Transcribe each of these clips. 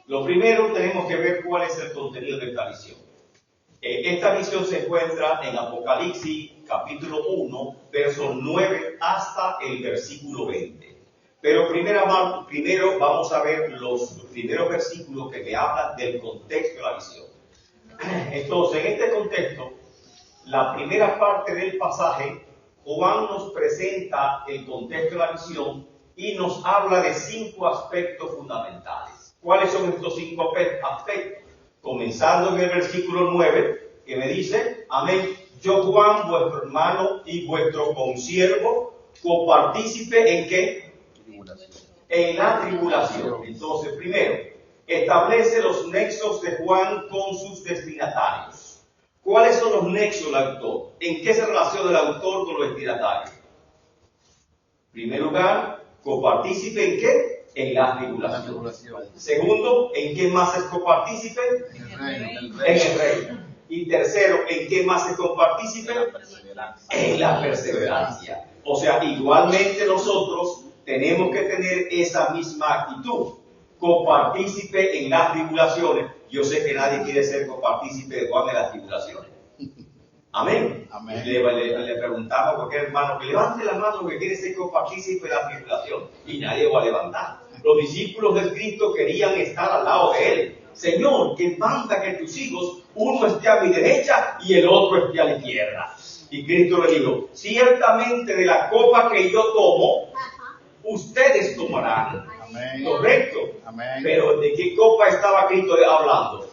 Lo primero, tenemos que ver cuál es el contenido de esta visión. Esta visión se encuentra en Apocalipsis capítulo 1, versos 9 hasta el versículo 20. Pero primero vamos a ver los primeros versículos que me hablan del contexto de la visión. Entonces, en este contexto, la primera parte del pasaje, Juan nos presenta el contexto de la visión y nos habla de 5 aspectos fundamentales. ¿Cuáles son estos 5 aspectos? Comenzando en el versículo 9, que me dice, amén, yo Juan, vuestro hermano y vuestro consiervo, copartícipe ¿en qué? Tribulación. En la tribulación. Entonces, primero, establece los nexos de Juan con sus destinatarios. ¿Cuáles son los nexos del autor? ¿En qué se relaciona el autor con los destinatarios? En primer lugar, copartícipe ¿en qué? En la tribulación. Segundo, ¿en qué más es copartícipe? En el reino. Y tercero, ¿en qué más es copartícipe? En la perseverancia. O sea, igualmente nosotros tenemos que tener esa misma actitud. Copartícipe en las tribulaciones. Yo sé que nadie quiere ser copartícipe de Juan en las tribulaciones. Amén. Amén. Le preguntaba a cualquier hermano que levante la mano que quiere ser copartícipe de la tribulación. Y nadie va a levantar. Los discípulos de Cristo querían estar al lado de él. Señor, que manda que tus hijos, uno esté a mi derecha y el otro esté a la izquierda. Y Cristo le dijo, ciertamente de la copa que yo tomo, ustedes tomarán. Amén. Correcto. Amén. Pero ¿de qué copa estaba Cristo hablando?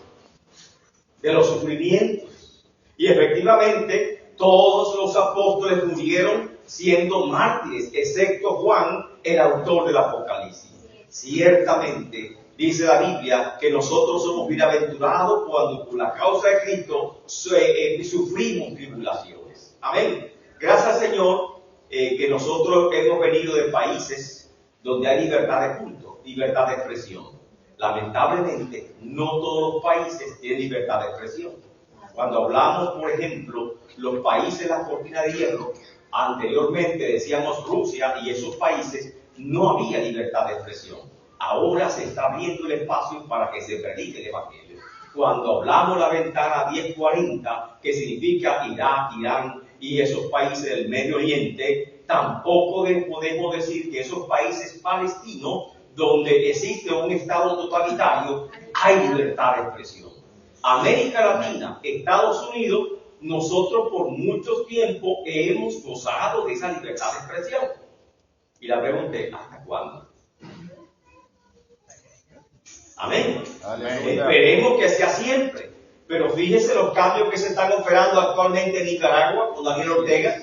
De los sufrimientos. Y efectivamente, todos los apóstoles murieron siendo mártires, excepto Juan, el autor del Apocalipsis. Ciertamente, dice la Biblia, que nosotros somos bienaventurados cuando por la causa de Cristo sufrimos tribulaciones. Amén. Gracias, Señor, que nosotros hemos venido de países donde hay libertad de culto, libertad de expresión. Lamentablemente, no todos los países tienen libertad de expresión. Cuando hablamos, por ejemplo, los países de la cortina de hierro, anteriormente decíamos Rusia y esos países, no había libertad de expresión. Ahora se está abriendo el espacio para que se predique el evangelio. Cuando hablamos la ventana 1040, que significa Irak, Irán y esos países del Medio Oriente, tampoco podemos decir que esos países palestinos, donde existe un estado totalitario, hay libertad de expresión. América Latina, Estados Unidos, nosotros por mucho tiempo hemos gozado de esa libertad de expresión. Y la pregunta es, ¿hasta cuándo? Amén. Esperemos que sea siempre. Pero fíjese los cambios que se están operando actualmente en Nicaragua con Daniel Ortega.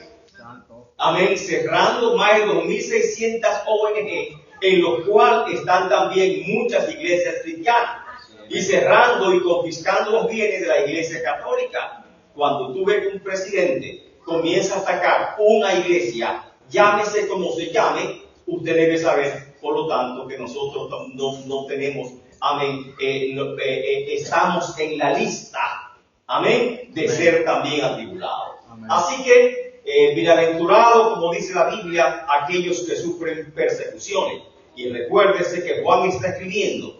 Amén. Cerrando más de 2.600 ONG, en los cuales están también muchas iglesias cristianas. Y cerrando y confiscando los bienes de la iglesia católica. Cuando tú ves que un presidente comienza a atacar una iglesia, llámese como se llame, usted debe saber, por lo tanto, que nosotros no tenemos, amén, estamos en la lista, amén, de ser también atribulados. Amén. Así que, bienaventurados, como dice la Biblia, aquellos que sufren persecuciones. Y recuérdese que Juan está escribiendo,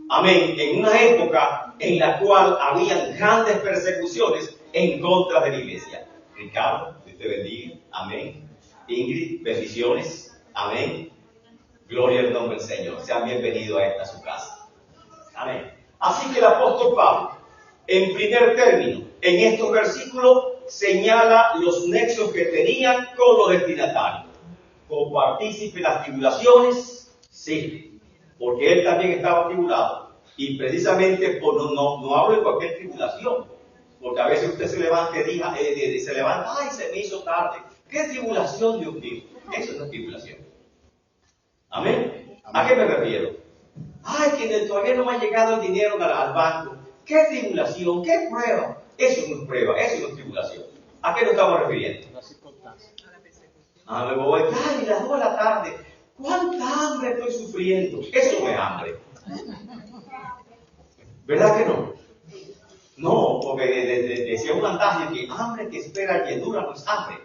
amén, en una época en la cual habían grandes persecuciones en contra de la iglesia. Ricardo, Dios te bendiga, amén. Ingrid, bendiciones, amén. Gloria al nombre del Señor. Sean bienvenidos a esta su casa. Amén. Así que el apóstol Pablo, en primer término, en estos versículos, señala los nexos que tenían con los destinatarios. Como partícipe en las tribulaciones, sí, porque él también estaba tribulado. Y precisamente no hablo de cualquier tribulación, porque a veces usted se levanta y diga, ay, se me hizo tarde. ¿Qué tribulación, Dios mío? Eso no es tribulación. ¿Amén? ¿A qué me refiero? Ay, que todavía no me ha llegado el dinero al banco. ¿Qué tribulación? ¿Qué prueba? Eso no es prueba, eso no es tribulación. ¿A qué nos estamos refiriendo? Me voy, ay, las 2 de la tarde. ¿Cuánta hambre estoy sufriendo? Eso no es hambre. ¿Verdad que no? No, porque decía un andaje que hambre que espera llenura no es hambre.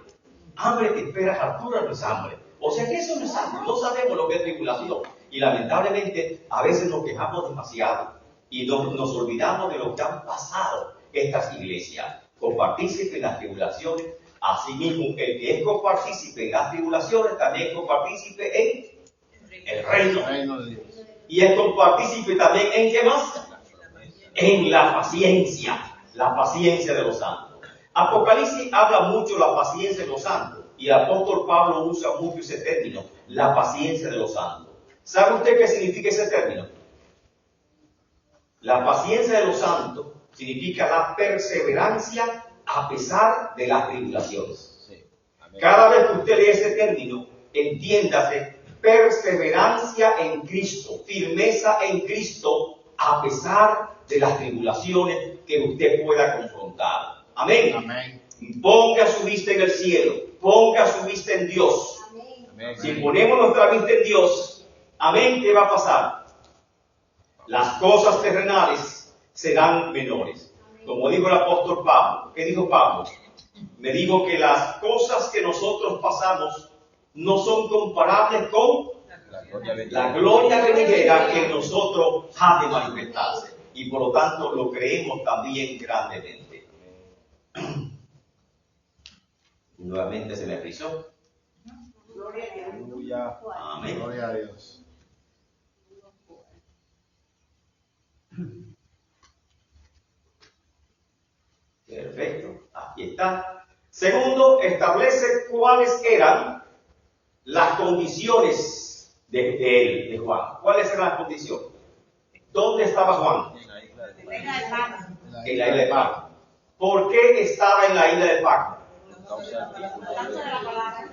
Hambre que espera hartura no es hambre. O sea que eso no es hambre. No sabemos lo que es tribulación. Y lamentablemente a veces nos quejamos demasiado y nos olvidamos de lo que han pasado estas iglesias. Copartícipe en las tribulaciones. Asimismo, el que es copartícipe en las tribulaciones también es copartícipe en el reino de Dios. Y es copartícipe también en ¿qué más? En la paciencia de los santos. Apocalipsis habla mucho de la paciencia de los santos y el apóstol Pablo usa mucho ese término, la paciencia de los santos. ¿Sabe usted qué significa ese término? La paciencia de los santos significa la perseverancia a pesar de las tribulaciones. Cada vez que usted lee ese término, entiéndase, perseverancia en Cristo, firmeza en Cristo, a pesar de las tribulaciones que usted pueda confrontar. Amén. Amén. Ponga su vista en el cielo, ponga su vista en Dios. Amén. Si ponemos nuestra vista en Dios, amén, ¿qué va a pasar? Las cosas terrenales serán menores. Como dijo el apóstol Pablo, ¿qué dijo Pablo? Me dijo que las cosas que nosotros pasamos no son comparables con la gloria venidera que en nosotros ha de manifestarse. Y por lo tanto lo creemos también grandemente. Nuevamente se me frizó. Aleluya. Amén. Gloria a Dios. Perfecto, aquí está. Segundo, establece cuáles eran las condiciones de Juan. ¿Cuáles eran las condiciones? ¿Dónde estaba Juan? En la isla de En la isla de Patmos. ¿Por qué estaba en la isla de Patmos?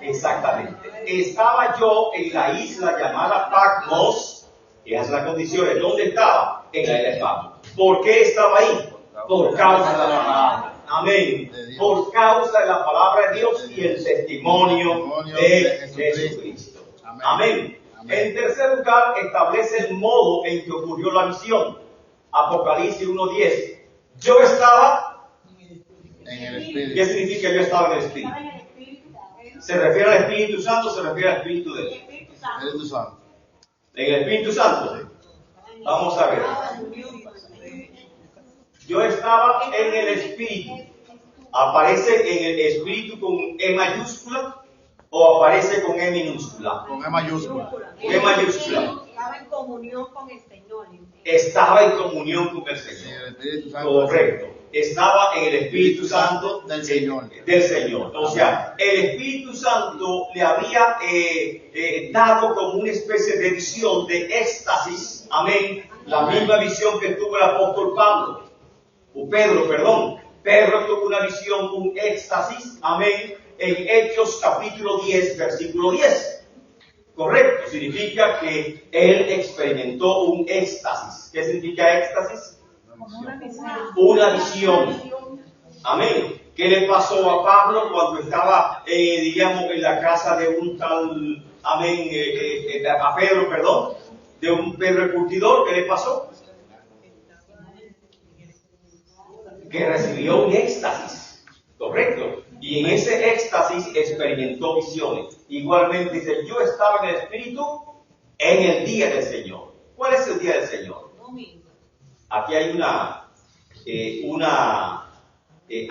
Exactamente. Estaba yo en la isla llamada Patmos. Esas son las condiciones. ¿Dónde estaba? En la isla de Patmos. ¿Por qué estaba ahí? Por causa de la palabra. Amén. Por causa de la palabra de Dios y el testimonio de Jesucristo. Amén. En tercer lugar, establece el modo en que ocurrió la visión. Apocalipsis 1:10. Yo estaba en el Espíritu. ¿Qué significa yo estaba en el Espíritu? ¿Se refiere al Espíritu Santo o se refiere al Espíritu de Dios? Espíritu Santo. En el Espíritu Santo. Vamos a ver. Yo estaba en el Espíritu. ¿Aparece en el Espíritu con E mayúscula o aparece con E minúscula? Con E mayúscula. Con E mayúscula. Estaba en comunión con el Señor. Estaba en comunión con el Señor. En el Espíritu Santo. Correcto. Estaba en el Espíritu Santo del Señor. O sea, el Espíritu Santo le había dado como una especie de visión de éxtasis. Amén. La misma visión que tuvo el apóstol Pedro. Pedro tuvo una visión, un éxtasis. Amén. En Hechos capítulo 10, versículo 10. Correcto. Significa que él experimentó un éxtasis. ¿Qué significa éxtasis? Una visión. Amén. ¿Qué le pasó a Pablo cuando estaba, en la casa de un tal, amén, a Pedro, perdón, de un Pedro el curtidor? ¿Qué le pasó? Que recibió un éxtasis. Correcto. Y en ese éxtasis experimentó visiones. Igualmente dice, yo estaba en el Espíritu en el día del Señor. ¿Cuál es el día del Señor? Aquí hay una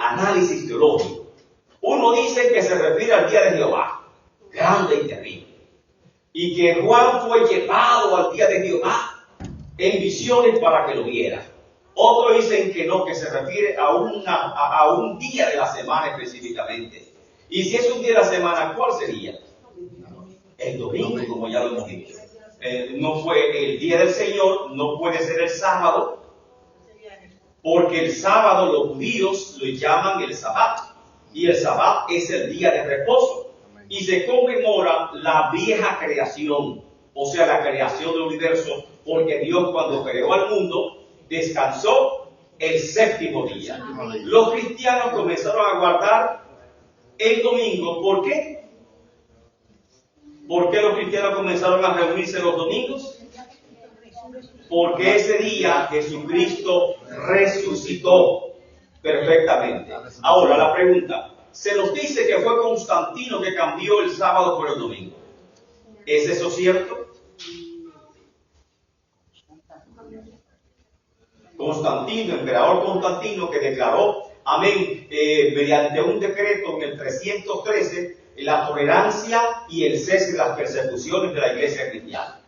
análisis teológico. Uno dice que se refiere al día de Jehová, grande y terrible, y que Juan fue llevado al día de Jehová en visiones para que lo viera. Otros dicen que no, que se refiere a un día de la semana específicamente. Y si es un día de la semana, ¿cuál sería? El domingo, como ya lo hemos dicho. No fue el día del Señor, no puede ser el sábado, porque el sábado los judíos lo llaman el Sabbat, y el Sabbat es el día de reposo, y se conmemora la vieja creación, o sea, la creación del universo, porque Dios cuando creó al mundo, descansó el séptimo día. Los cristianos comenzaron a guardar el domingo. ¿Por qué? ¿Por qué los cristianos comenzaron a reunirse los domingos? Porque ese día Jesucristo resucitó perfectamente. Ahora la pregunta, se nos dice que fue Constantino que cambió el sábado por el domingo. ¿Es eso cierto? Constantino, emperador Constantino, que declaró, amén, mediante un decreto en el 313, la tolerancia y el cese de las persecuciones de la iglesia cristiana.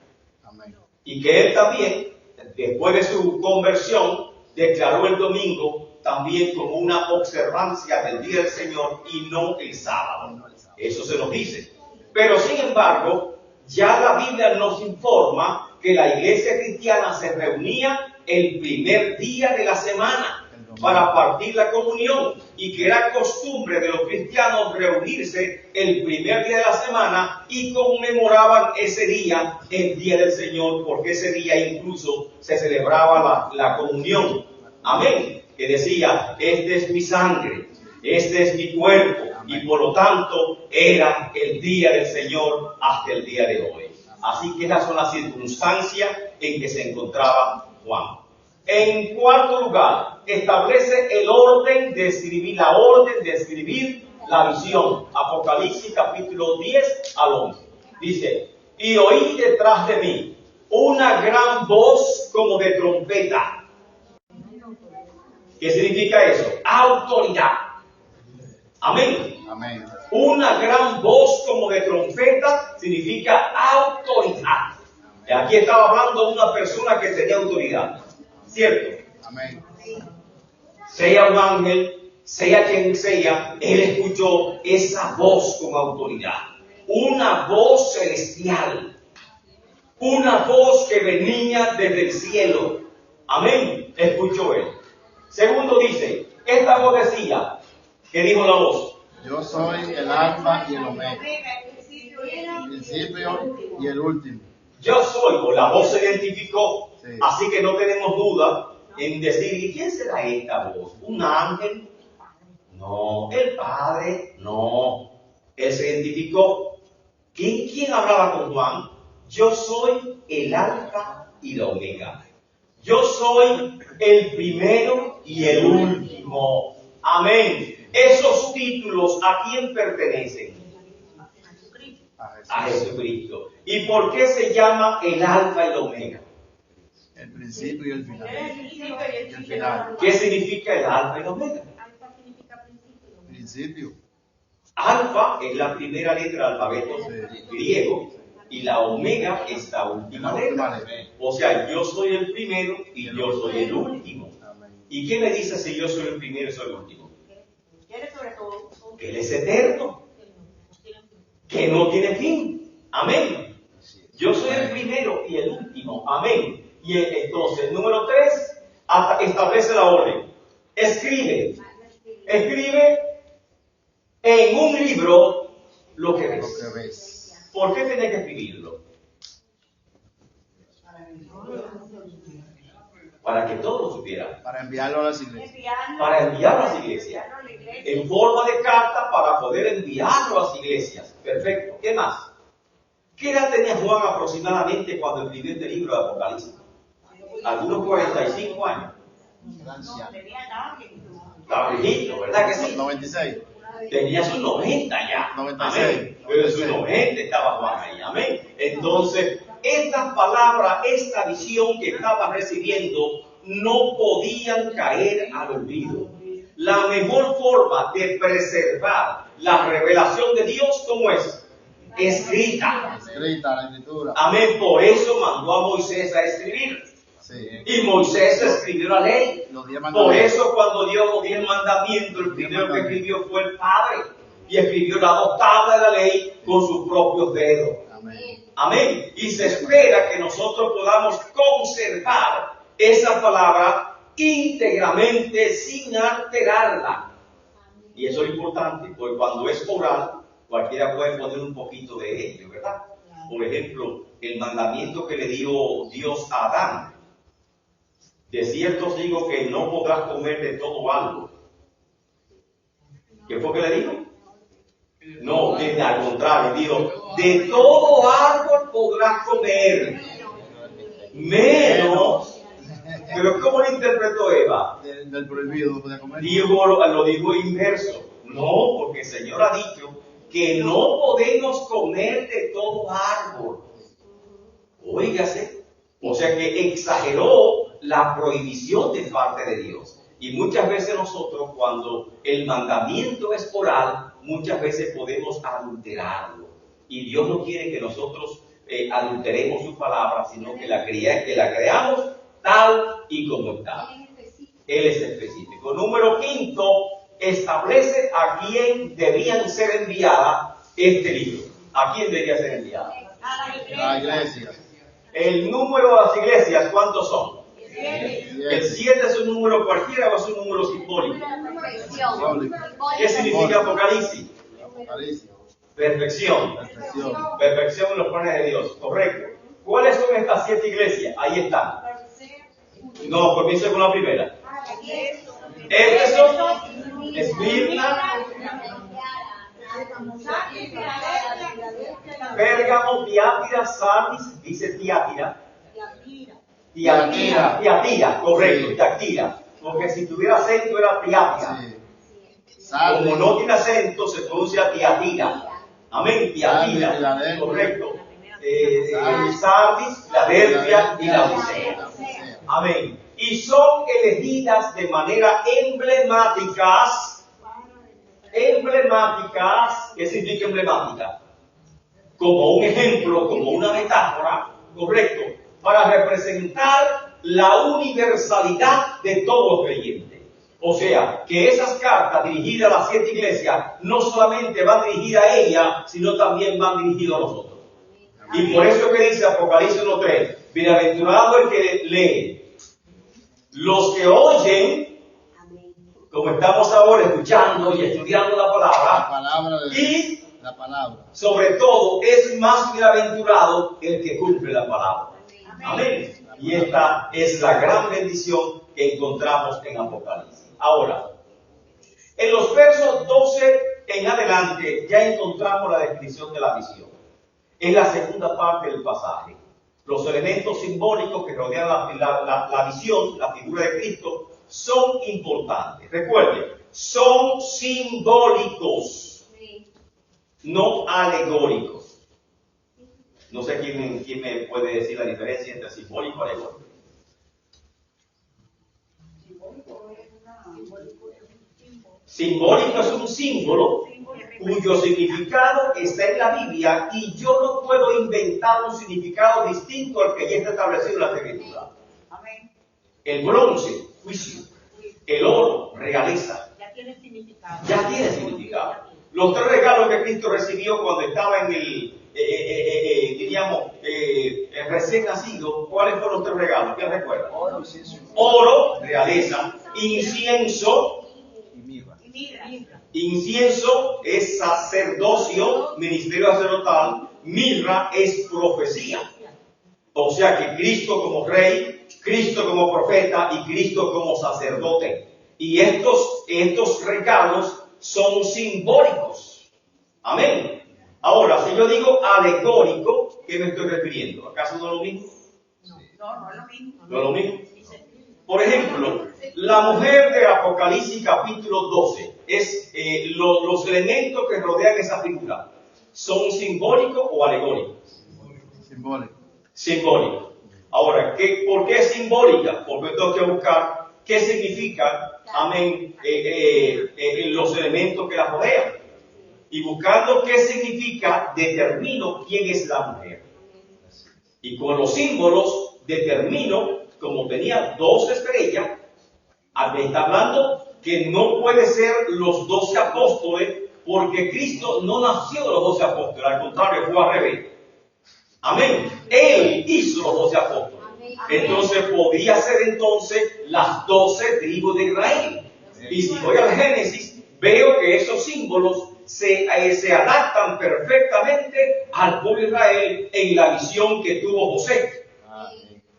Amén. Y que él también, después de su conversión, declaró el domingo también como una observancia del día del Señor y no el sábado. Eso se nos dice. Pero sin embargo, ya la Biblia nos informa que la iglesia cristiana se reunía el primer día de la semana para partir la comunión, y que era costumbre de los cristianos reunirse el primer día de la semana y conmemoraban ese día, el día del Señor, porque ese día incluso se celebraba la comunión. Amén. Que decía, este es mi sangre, este es mi cuerpo, y por lo tanto era el día del Señor hasta el día de hoy. Así que esas son las circunstancias en que se encontraba Juan. En cuarto lugar, establece el orden de escribir, la orden de escribir la visión. Apocalipsis capítulo 10 al 11. Dice, y oí detrás de mí una gran voz como de trompeta. ¿Qué significa eso? Autoridad. Amén. Amén. Una gran voz como de trompeta significa autoridad. Y aquí estaba hablando de una persona que tenía autoridad. ¿Cierto? Amén. Sea un ángel, sea quien sea, él escuchó esa voz con autoridad. Una voz celestial. Una voz que venía desde el cielo. Amén. Escuchó él. Segundo dice, esta voz decía, ¿qué dijo la voz? Yo soy el alfa y el omega, el principio y el último. Yo soy, o la voz se identificó. Sí. Así que no tenemos duda en decir, ¿y quién será esta voz? ¿Un ángel? No. ¿El Padre? No. Él se identificó. ¿Quién hablaba con Juan? Yo soy el alfa y la omega. Yo soy el primero y el último. Amén. Esos títulos, ¿a quién pertenecen? A Jesucristo. ¿Y por qué se llama el alfa y el omega? El principio y el final. Y el final. ¿Qué significa el alfa y el omega? Principio. Alfa es la primera letra del alfabeto griego y la omega es la última letra. O sea, yo soy el primero y yo soy el último. ¿Y qué me dice si yo soy el primero y soy el último? Que Él es eterno, que no tiene fin. Amén. Yo soy el primero y el último. Amén. Y entonces, número 3, establece la orden. Escribe en un libro lo que ves. ¿Por qué tenés que escribirlo? Para que todos lo supieran. Para enviarlo a las iglesias. Para enviarlo a las iglesias. En forma de carta para poder enviarlo a las iglesias. Perfecto. ¿Qué más? ¿Qué edad tenía Juan aproximadamente cuando escribió este libro de Apocalipsis? Algunos 45 años. Estaba viejito, ¿verdad que sí? 96. Tenía sus 90 ya. 96. Amén. Pero en sus 90 estaba Juan ahí. Amén. Entonces, estas palabras, esta visión que estaba recibiendo, no podían caer al olvido. La mejor forma de preservar la revelación de Dios, ¿cómo es? Escrita. Escrita la escritura. Amén. Por eso mandó a Moisés a escribir. Sí. Y Moisés escribió la ley. Los 10 Por mandamientos. eso cuando Dios los 10 mandamientos, el primero que escribió fue el Padre. Y escribió las 2 tablas de la ley con sus propios dedos. Amén. Amén. Y se espera que nosotros podamos conservar esa palabra íntegramente sin alterarla. Y eso es importante, porque cuando es oral, cualquiera puede poner un poquito de ello, ¿verdad? Por ejemplo, el mandamiento que le dio Dios a Adán. De cierto os digo que no podrás comer de todo árbol. ¿Qué fue que le dijo? No, al contrario, dijo, de todo árbol podrás comer, menos. Pero ¿cómo lo interpretó Eva? Del prohibido no podía comer. Lo dijo inverso. No, porque el Señor ha dicho que no podemos comer de todo árbol. Óigase. O sea que exageró la prohibición de parte de Dios. Y muchas veces nosotros, cuando el mandamiento es oral, muchas veces podemos adulterarlo. Y Dios no quiere que nosotros adulteremos su palabra, sino que la creamos tal y como está. Él es específico. Número 5, establece a quién debían ser enviada este libro. ¿A quién debía ser enviada? La iglesia. El número de las iglesias, ¿cuántos son? 7. ¿El 7 es un número cualquiera o es un número simbólico? ¿Qué significa Apocalipsis? Apocalipsis. Perfección. Perfección. Perfección en los planes de Dios. Correcto. ¿Cuáles son estas 7 iglesias? Ahí están. No, comienzo con la primera. Éfeso, Esmirna, Pérgamo, Tiatira, Sardis, dice Tiatira. Tiatira, correcto, Sí. Tiatira. Porque si tuviera acento era Tiatira. Sí. Como no tiene acento, se pronuncia Tiatira. Amén, Tiatira. Filadelfia. Correcto. Sardis, Filadelfia y Laodicea. Laodicea. Amén. Y son elegidas de manera emblemáticas. ¿Qué significa emblemática? Como un ejemplo, como una metáfora, correcto, para representar la universalidad de todo creyente. O sea, que esas cartas dirigidas a las 7 iglesias no solamente van dirigidas a ella, sino también van dirigidas a nosotros. Y por eso que dice Apocalipsis 1:3, bienaventurado el que lee. Los que oyen, como estamos ahora escuchando y estudiando la La palabra, palabra de y la palabra. sobre todo es más bienaventurado el que cumple la palabra. Amén. Y esta es la gran bendición que encontramos en Apocalipsis. Ahora, en los versos 12 en adelante ya encontramos la descripción de la visión. Es la segunda parte del pasaje. Los elementos simbólicos que rodean la visión, la figura de Cristo, son importantes. Recuerden, son simbólicos, no alegóricos. No sé quién me puede decir la diferencia entre simbólico y alegórico. Simbólico es un símbolo cuyo significado está en la Biblia y yo no puedo inventar un significado distinto al que ya está establecido en la Escritura. El bronce, juicio. El oro, realeza. Ya tiene significado. Ya tiene significado. Los 3 regalos que Cristo recibió cuando estaba en el, recién nacido, ¿cuáles fueron los 3 regalos? ¿Quién recuerda? Oro, realeza. Incienso. Incienso es sacerdocio, ministerio sacerdotal. Mirra es profecía. O sea que Cristo como rey, Cristo como profeta y Cristo como sacerdote. Y estos regalos son simbólicos. Amén. Ahora, si yo digo alegórico, ¿qué me estoy refiriendo? ¿Acaso no es lo mismo? No es lo mismo. ¿No es lo mismo? Por ejemplo, la mujer de Apocalipsis capítulo 12, los elementos que rodean esa figura, ¿son simbólicos o alegóricos? Simbólico. Simbólicos. Ahora, ¿por qué es simbólica? Porque tengo que buscar qué significa, amén, los elementos que la rodean. Y buscando qué significa, determino quién es la mujer. Y con los símbolos determino, como tenía 2 estrellas, me está hablando que no puede ser los 12 apóstoles, porque Cristo no nació de los 12 apóstoles, al contrario, fue al revés. Amén. Él hizo los 12 apóstoles. Entonces podría ser entonces las 12 tribus de Israel. Y si voy al Génesis, veo que esos símbolos se adaptan perfectamente al pueblo de Israel en la visión que tuvo José.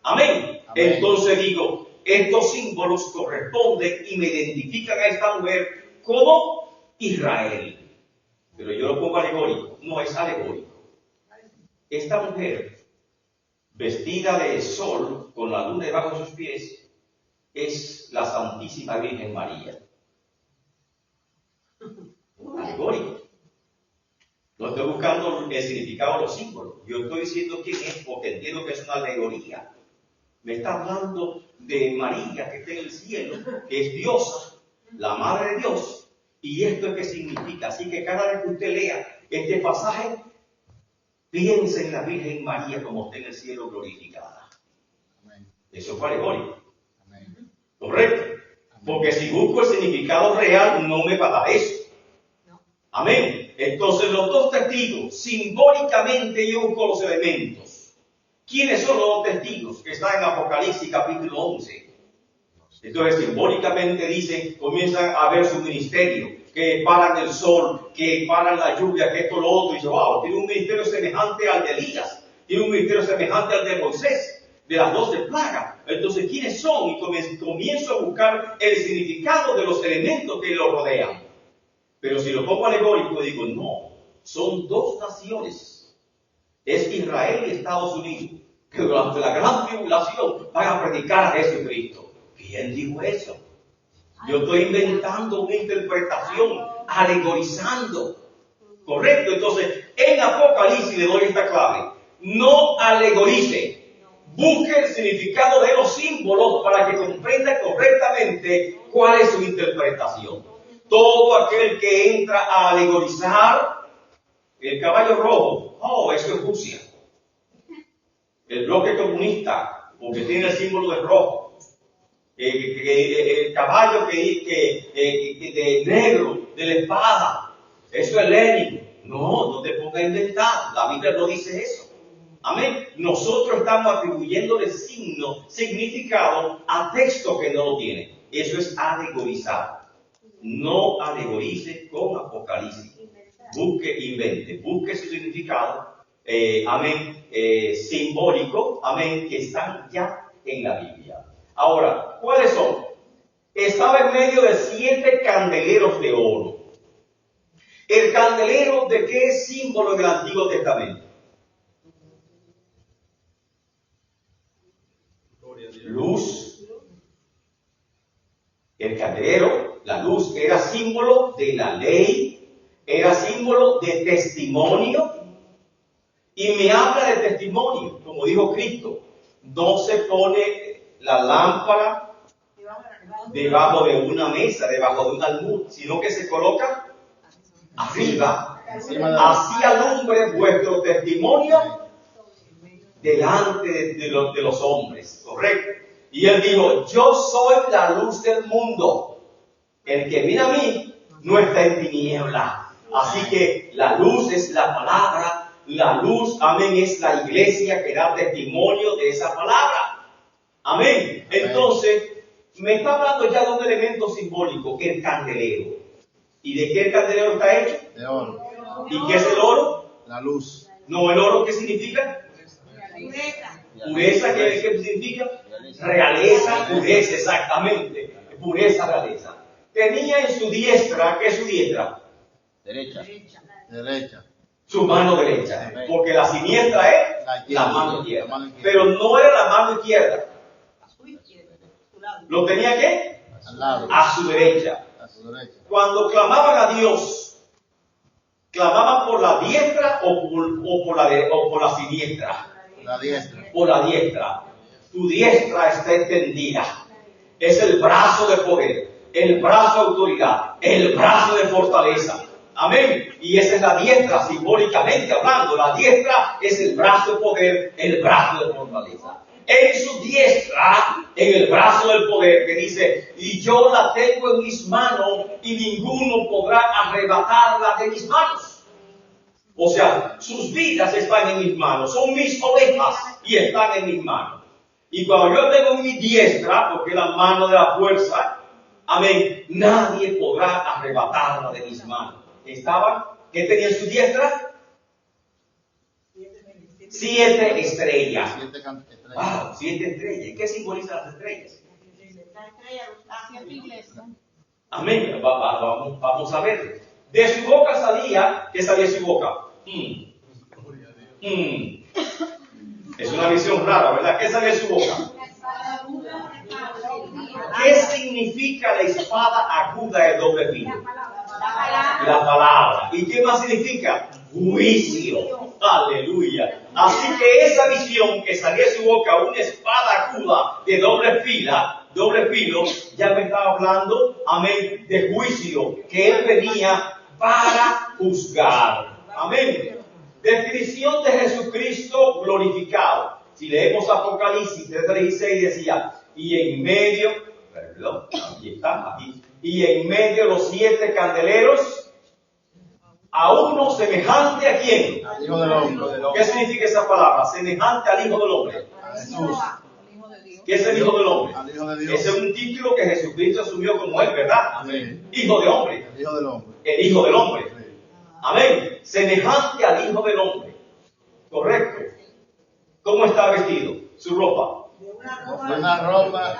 Amén. Entonces digo, estos símbolos corresponden y me identifican a esta mujer como Israel. Pero yo lo pongo alegórico. No es alegórico. Esta mujer, vestida de sol, con la luna debajo de sus pies, es la Santísima Virgen María. Alegórico. No estoy buscando el significado de los símbolos. Yo estoy diciendo quién es porque entiendo que es una alegoría. Me está hablando de María, que está en el cielo, que es diosa, la madre de Dios. Y esto es que significa. Así que cada vez que usted lea este pasaje, piense en la Virgen María como está en el cielo glorificada. Amén. Eso fue alegórico. Amén. ¿Correcto? Amén. Porque si busco el significado real, no me va a dar eso. No. Amén. Entonces los dos testigos, simbólicamente yo busco los elementos. ¿Quiénes son los dos testigos? Que están en Apocalipsis capítulo 11. Entonces simbólicamente dice, comienzan a ver su ministerio, que paran el sol, que paran la lluvia, que esto, lo otro, y dice, wow, tiene un ministerio semejante al de Elías, tiene un ministerio semejante al de Moisés, de las 12 plagas. Entonces, ¿quiénes son? Y comienzo a buscar el significado de los elementos que lo rodean. Pero si lo pongo alegórico, digo, no, son dos naciones. Es Israel y Estados Unidos, que durante la gran tribulación van a predicar a Jesucristo. ¿Quién dijo eso? Yo estoy inventando una interpretación, alegorizando. ¿Correcto? Entonces, en Apocalipsis le doy esta clave. No alegorice. Busque el significado de los símbolos para que comprenda correctamente cuál es su interpretación. Todo aquel que entra a alegorizar el caballo rojo, oh, eso es Rusia. El bloque comunista, porque tiene el símbolo de rojo. El caballo de negro, de la espada, eso es Lenin. No te pongas a inventar, la Biblia no dice eso. Amén. Nosotros estamos atribuyéndole significado a texto que no lo tiene. Eso es alegorizar. No alegorice con Apocalipsis. Busque su significado, amén, simbólico, amén, que están ya en la Biblia. Ahora, ¿cuáles son? Estaba en medio de 7 candeleros de oro. ¿El candelero de qué es símbolo en el Antiguo Testamento? Luz. El candelero, la luz, era símbolo de la ley, era símbolo de testimonio. Y me habla de testimonio, como dijo Cristo. No se pone la lámpara debajo de una mesa, debajo de un almud, sino que se coloca arriba. Así alumbre vuestro testimonio delante de los hombres. ¿Correcto? Y él dijo, yo soy la luz del mundo. El que viene a mí no está en tiniebla. Así que la luz es la palabra. La luz, amén, es la iglesia que da testimonio de esa palabra. Amén. Entonces, me está hablando ya de un elemento simbólico, el candelero. ¿Y de qué el candelero está hecho? De oro. ¿Y qué es el oro? La luz. No, ¿el oro qué significa? Pureza. Pureza, ¿qué significa? Realeza, pureza, exactamente. Pureza, realeza. Tenía en su diestra, ¿qué es su diestra? Derecha. Su mano derecha. Porque la siniestra es la mano izquierda. Pero no era la mano izquierda. ¿Lo tenía qué? Al lado. A su derecha. Cuando clamaban a Dios, ¿clamaban por la diestra o por la siniestra? La diestra. Por la diestra. Tu diestra está extendida. Es el brazo de poder, el brazo de autoridad, el brazo de fortaleza. Amén. Y esa es la diestra, simbólicamente hablando. La diestra es el brazo de poder, el brazo de fortaleza. En su diestra, en el brazo del poder, que dice, y yo la tengo en mis manos y ninguno podrá arrebatarla de mis manos. O sea, sus vidas están en mis manos, son mis ovejas y están en mis manos. Y cuando yo tengo en mi diestra, porque es la mano de la fuerza, amén, nadie podrá arrebatarla de mis manos. ¿Qué tenía en su diestra? 7 estrellas. 7 estrellas. Wow, 7 estrellas. ¿Qué simbolizan las estrellas? Amén. Vamos a ver. De su boca salía, ¿qué salía de su boca? Es una visión rara, ¿verdad? ¿Qué salía de su boca? ¿Qué significa la espada aguda de doble filo? La palabra. ¿Y qué más significa? Juicio. Aleluya. Así que esa visión que salía de su boca, una espada aguda de doble filo, ya me estaba hablando, amén, de juicio, que él venía para juzgar. Amén. Definición de Jesucristo glorificado. Si leemos Apocalipsis 3:16 decía, y en medio los 7 candeleros, a uno semejante a quién. Al Hijo del Hombre. ¿Qué significa esa palabra? Semejante al Hijo del Hombre. A Jesús. ¿Qué es el Hijo del Hombre? Al Hijo de Dios. Ese es un título que Jesucristo asumió como él, ¿verdad? Sí. Hijo de hombre. El Hijo del Hombre. El Hijo del Hombre. Sí. Amén. Semejante al Hijo del Hombre. Correcto. ¿Cómo está vestido? Su ropa. Una ropa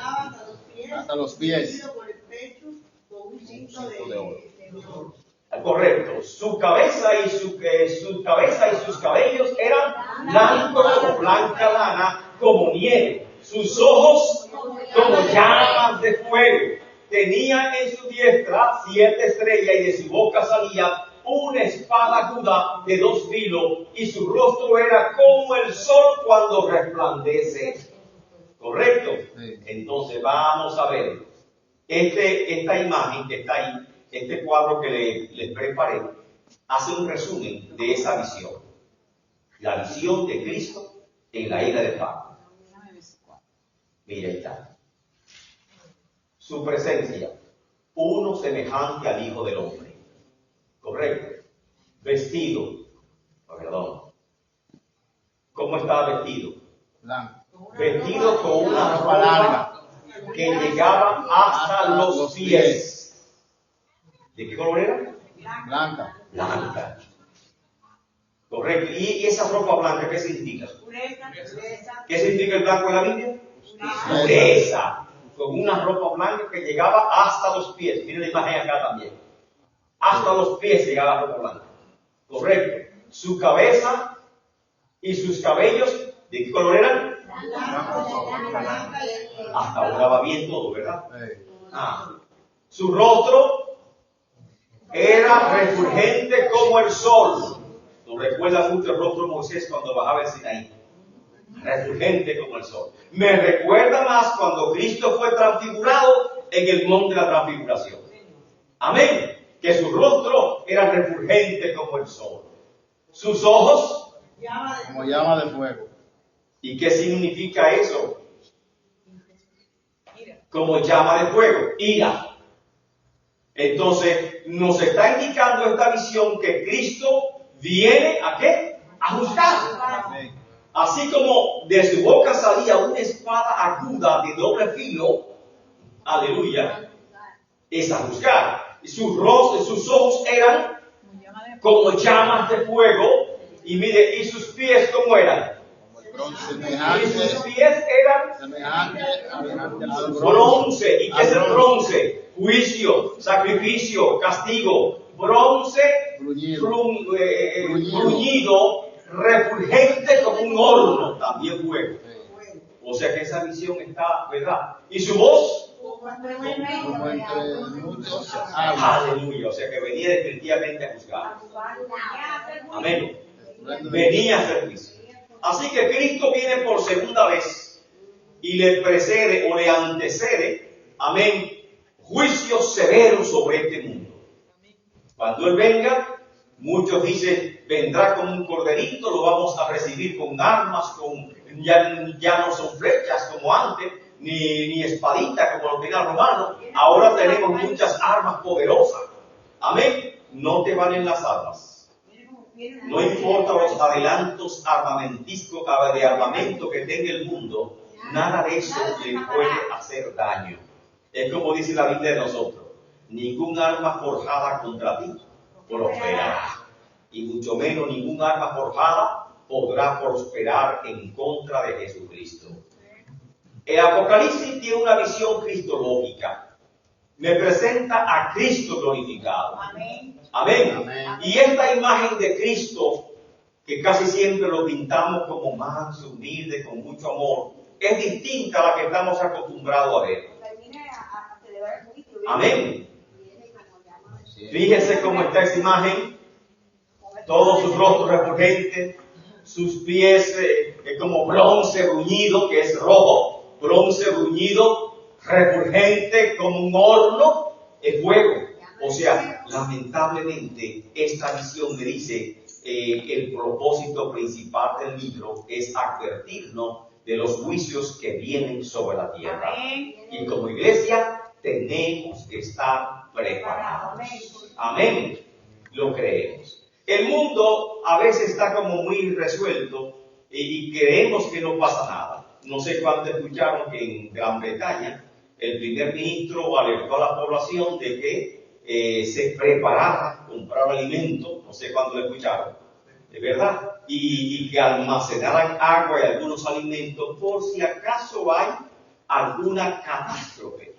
hasta los pies. Correcto. Su cabeza y sus cabellos eran blancos como blanca lana, como nieve. Sus ojos como llamas de fuego. Tenía en su diestra 7 estrellas y de su boca salía una espada aguda de 2 filos y su rostro era como el sol cuando resplandece. ¿Correcto? Sí. Entonces vamos a ver esta imagen que está ahí, este cuadro que les preparé, hace un resumen de esa visión. La visión de Cristo en la isla de Patmos. Mira, ahí está. Su presencia, uno semejante al Hijo del Hombre. Correcto. Vestido. Perdón. ¿Cómo estaba vestido? Blanco. Vestido con una ropa larga que llegaba hasta los pies. ¿De qué color era? Blanca. Blanca. Correcto. ¿Y esa ropa blanca qué significa? ¿Qué significa el blanco en la Biblia? Pureza. Con una ropa blanca que llegaba hasta los pies. Miren la imagen acá también. Hasta los pies llegaba la ropa blanca. Correcto. Su cabeza y sus cabellos, ¿de qué color eran? Hasta ahora va bien todo, ¿verdad? Su rostro era refulgente como el sol. Nos recuerda mucho el rostro de Moisés cuando bajaba el Sinaí. Refulgente como el sol. Me recuerda más cuando Cristo fue transfigurado en el monte de la transfiguración. Amén. Que su rostro era refulgente como el sol. Sus ojos como llama de fuego. ¿Y qué significa eso? Como llama de fuego, ira. Entonces, nos está indicando esta visión que Cristo viene ¿a qué? A juzgar. Así como de su boca salía una espada aguda de doble filo, aleluya, es a juzgar. Y sus ojos eran como llamas de fuego, y mire, y sus pies ¿cómo eran? Y sus pies eran semejante al bronce. ¿Y qué es el bronce? Juicio, sacrificio, castigo. Bronce bruñido, refulgente como un horno, también fuego. O sea que esa visión está, ¿verdad? ¿Y su voz? Aleluya, o sea que venía definitivamente a juzgar. Amén. Venía a hacer juicio. Así que Cristo viene por segunda vez y le precede o le antecede, amén, juicio severo sobre este mundo. Cuando Él venga, muchos dicen, vendrá como un corderito, lo vamos a recibir con armas, ya no son flechas como antes, ni espadita como lo tenía el romano. Ahora tenemos muchas armas poderosas. Amén. No te valen las armas. No importa los adelantos armamentísticos de armamento que tenga el mundo, nada de eso le puede hacer daño. Es como dice la Biblia de nosotros: ningún arma forjada contra ti prosperará, y mucho menos ningún arma forjada podrá prosperar en contra de Jesucristo. El Apocalipsis tiene una visión cristológica. Me presenta a Cristo glorificado. Amén. Amén. Y esta imagen de Cristo, que casi siempre lo pintamos como manso, humilde, con mucho amor, es distinta a la que estamos acostumbrados a ver. Amén. Fíjense cómo está esa imagen. Todos sus rostros refulgentes, sus pies como bronce bruñido, que es rojo, bronce bruñido, refulgente como un horno de fuego. O sea, lamentablemente, esta visión me dice el propósito principal del libro es advertirnos de los juicios que vienen sobre la tierra. Y como iglesia tenemos que estar preparados. Amén. Lo creemos. El mundo a veces está como muy resuelto y creemos que no pasa nada. No sé cuántos escucharon que en Gran Bretaña el primer ministro alertó a la población de que se preparara, comprar alimentos, no sé cuántos lo escucharon, de verdad, y que almacenaran agua y algunos alimentos por si acaso hay alguna catástrofe.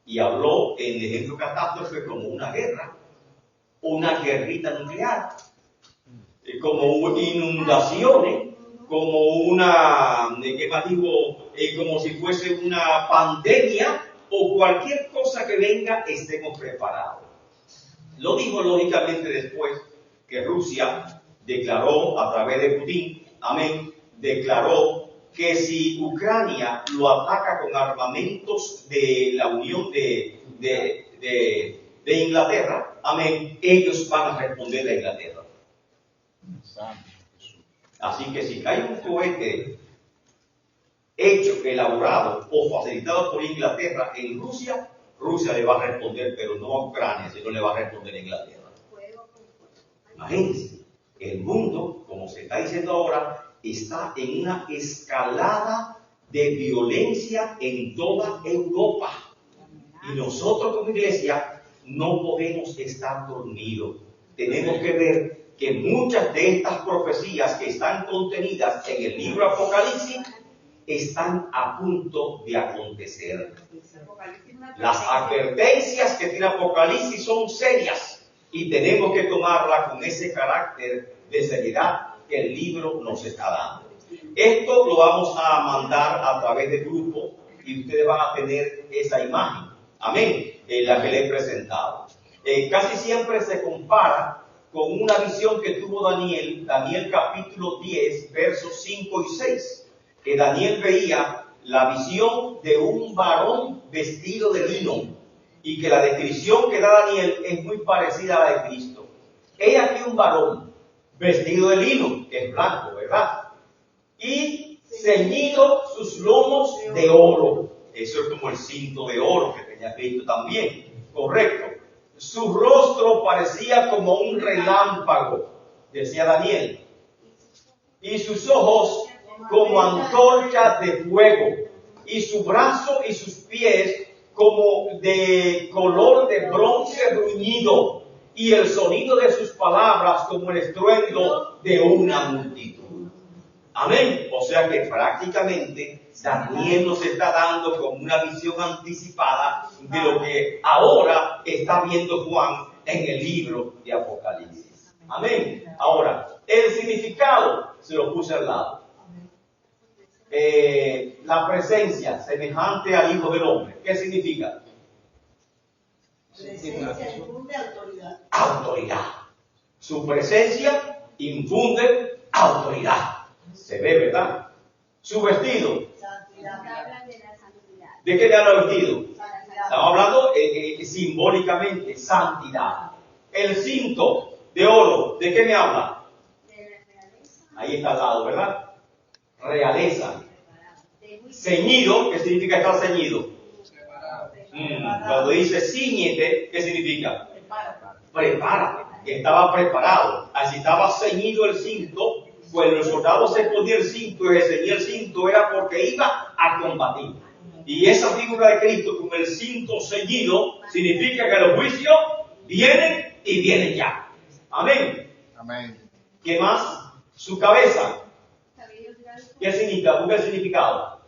Y habló en el ejemplo catástrofe como una guerra, una guerrita nuclear, como inundaciones, como una, ¿qué más digo? Como si fuese una pandemia o cualquier cosa que venga, estemos preparados. Lo dijo lógicamente después que Rusia declaró a través de Putin, amén, declaró que si Ucrania lo ataca con armamentos de la Unión de Inglaterra, amén, ellos van a responder a Inglaterra. Así que si cae un cohete hecho, elaborado o facilitado por Inglaterra en Rusia, Rusia le va a responder, pero no a Ucrania, sino le va a responder a Inglaterra. Imagínense, el mundo, como se está diciendo ahora, está en una escalada de violencia en toda Europa. Y nosotros como iglesia no podemos estar dormidos. Tenemos que ver que muchas de estas profecías que están contenidas en el libro Apocalipsis están a punto de acontecer. Las advertencias que tiene Apocalipsis son serias y tenemos que tomarlas con ese carácter de seriedad que el libro nos está dando. Esto lo vamos a mandar a través de grupo y ustedes van a tener esa imagen. Amén. La que le he presentado. Casi siempre se compara con una visión que tuvo Daniel capítulo 10, versos 5 y 6, que Daniel veía la visión de un varón vestido de lino, y que la descripción que da Daniel es muy parecida a la de Cristo. He aquí un varón vestido de lino, que es blanco, ¿verdad? Y ceñido sus lomos de oro. Eso es como el cinto de oro que tenía Cristo también, correcto. Su rostro parecía como un relámpago, decía Daniel, y sus ojos como antorchas de fuego, y su brazo y sus pies como de color de bronce bruñido, y el sonido de sus palabras como el estruendo de una multitud. Amén. O sea que prácticamente Daniel nos está dando como una visión anticipada de lo que ahora está viendo Juan en el libro de Apocalipsis. Amén. Ahora, el significado se lo puse al lado. La presencia semejante al Hijo del Hombre. ¿Qué significa? Presencia infunde autoridad. Autoridad. Su presencia infunde autoridad. Se ve, ¿verdad? Su vestido. Santidad. ¿De qué le habla el vestido? Santidad. Estamos hablando simbólicamente, santidad. El cinto de oro, ¿de qué me habla? Ahí está al lado, ¿verdad? Realeza. Ceñido, ¿qué significa estar ceñido? Cuando dice ciñete, ¿qué significa? Prepárate. Estaba preparado. Así estaba ceñido el cinto. Cuando el soldado se ponía el cinto y se ceñía el cinto era porque iba a combatir. Y esa figura de Cristo con el cinto ceñido significa que los juicios vienen y vienen ya. Amén. Amén. ¿Qué más? Su cabeza. ¿Qué significa? ¿Cuál es el significado?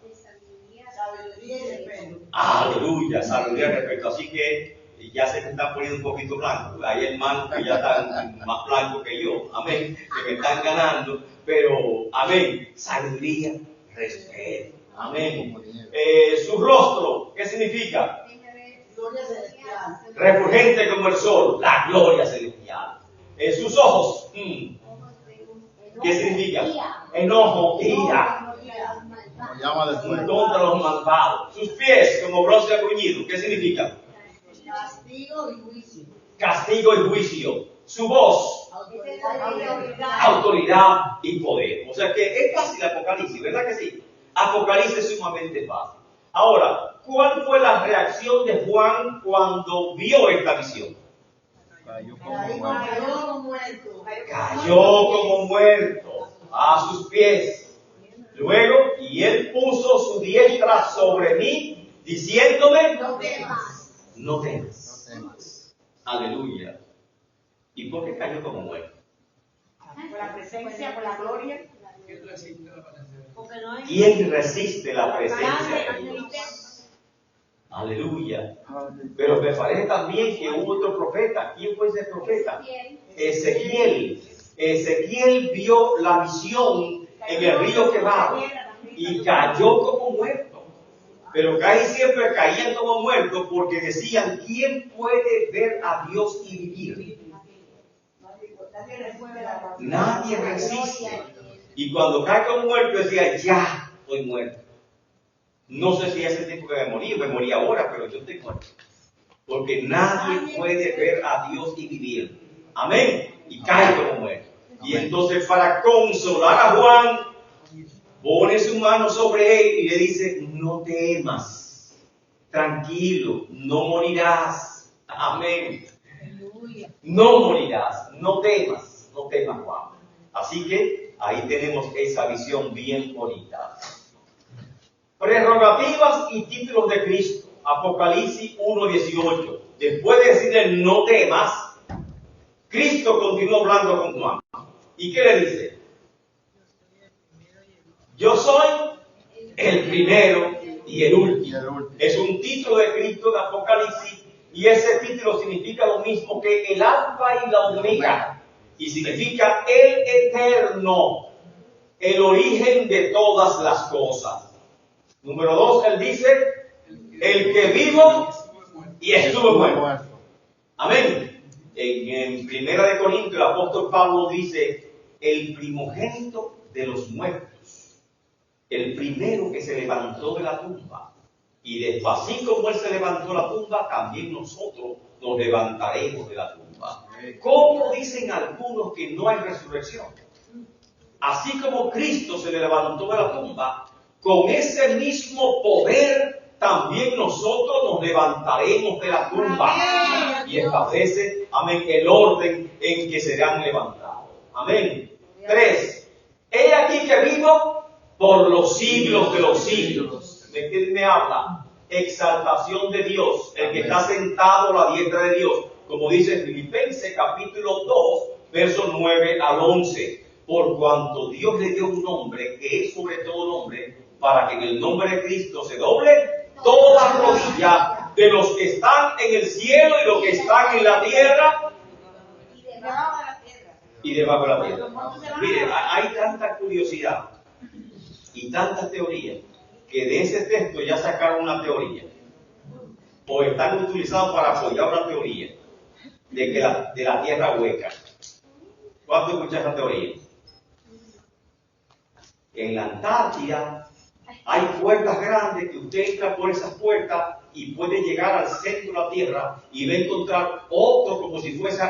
Sabiduría y respeto. Aleluya, sabiduría al respecto. Así que ya se me están poniendo un poquito blanco. Hay hermanos que ya están más blancos que yo. Amén. Que me están ganando. Pero, amén. Sabiduría, respeto. Amén. Su rostro, ¿qué significa? Gloria celestial. Refulgente como el sol, la gloria celestial. Sus ojos, ¿Qué significa? Enojo, ira, Como llama de fuego. contra los malvados. Sus pies como bronce bruñido. ¿Qué significa? Castigo y juicio. Castigo y juicio. Su voz, autoridad y poder. O sea que es fácil Apocalipsis, ¿verdad que sí? Apocalipsis es sumamente fácil. Ahora, ¿cuál fue la reacción de Juan cuando vio esta visión? Cayó como Cayó muerto. muerto. Cayó como muerto a sus pies. Luego, y él puso su diestra sobre mí, diciéndome, No temas. no temas. Aleluya. ¿Y por qué cayó como muerto? Por la presencia, por la gloria. ¿Quién resiste la presencia de Dios? Aleluya. Pero me parece también que hubo otro profeta. ¿Quién fue ese profeta? Ezequiel. Ezequiel vio la visión en el río Quebrado y cayó como muerto. Pero casi siempre caían como muertos porque decían, ¿quién puede ver a Dios y vivir? Nadie resiste. Y cuando cae como muerto decía, ya estoy muerto. No sé si hace tiempo que me morí ahora, pero yo estoy muerto. Porque nadie puede ver a Dios y vivir. Amén. Y cae como muerto. Y entonces para consolar a Juan, pone su mano sobre él y le dice, no temas, tranquilo, no morirás. Amén. No morirás, no temas Juan. Así que ahí tenemos esa visión bien bonita. Prerrogativas y títulos de Cristo. Apocalipsis 1:18. Después de decirle no temas, Cristo continuó hablando con Juan. ¿Y qué le dice? Yo soy el primero y el último. Es un título de Cristo de Apocalipsis y ese título significa lo mismo que el alfa y la omega. Y significa el eterno, el origen de todas las cosas. Número 2, él dice, el que vivo y estuvo muerto. Amén. En Primera de Corintios, el apóstol Pablo dice, el primogénito de los muertos, el primero que se levantó de la tumba. Y así como él se levantó de la tumba, también nosotros nos levantaremos de la tumba. ¿Cómo dicen algunos que no hay resurrección? Así como Cristo se levantó de la tumba, con ese mismo poder también nosotros nos levantaremos de la tumba. Y establece, amén, el orden en que serán levantados. Amén. 3. He aquí que vivo por los siglos de los siglos. ¿De quién me habla? Exaltación de Dios, el que está sentado a la diestra de Dios. Como dice Filipenses capítulo 2, versos 9 al 11. Por cuanto Dios le dio un nombre que es sobre todo nombre, para que en el nombre de Cristo se doble toda rodilla de los que están en el cielo y los que están en la tierra y debajo de la tierra. Mire, hay tanta curiosidad y tanta teoría que de ese texto ya sacaron una teoría o están utilizados para apoyar una teoría de que de la tierra hueca. ¿Cuánto escuchas esa teoría? En la Antártida hay puertas grandes que usted entra por esas puertas y puede llegar al centro de la Tierra y va a encontrar otro, como si fuese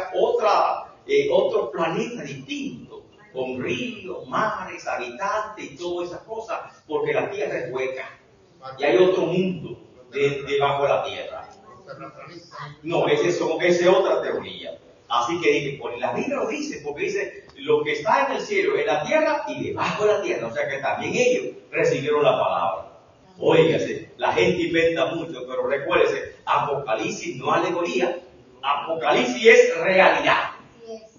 otro planeta distinto, con ríos, mares, habitantes y todas esas cosas, porque la Tierra es hueca y hay otro mundo debajo de la Tierra. No, esa es otra teoría. Así que dije, pues la Biblia lo dice, porque dice lo que está en el cielo, en la tierra y debajo de la tierra. O sea que también ellos recibieron la palabra. Óigase, la gente inventa mucho, pero recuérdese, Apocalipsis no es alegoría, Apocalipsis es realidad.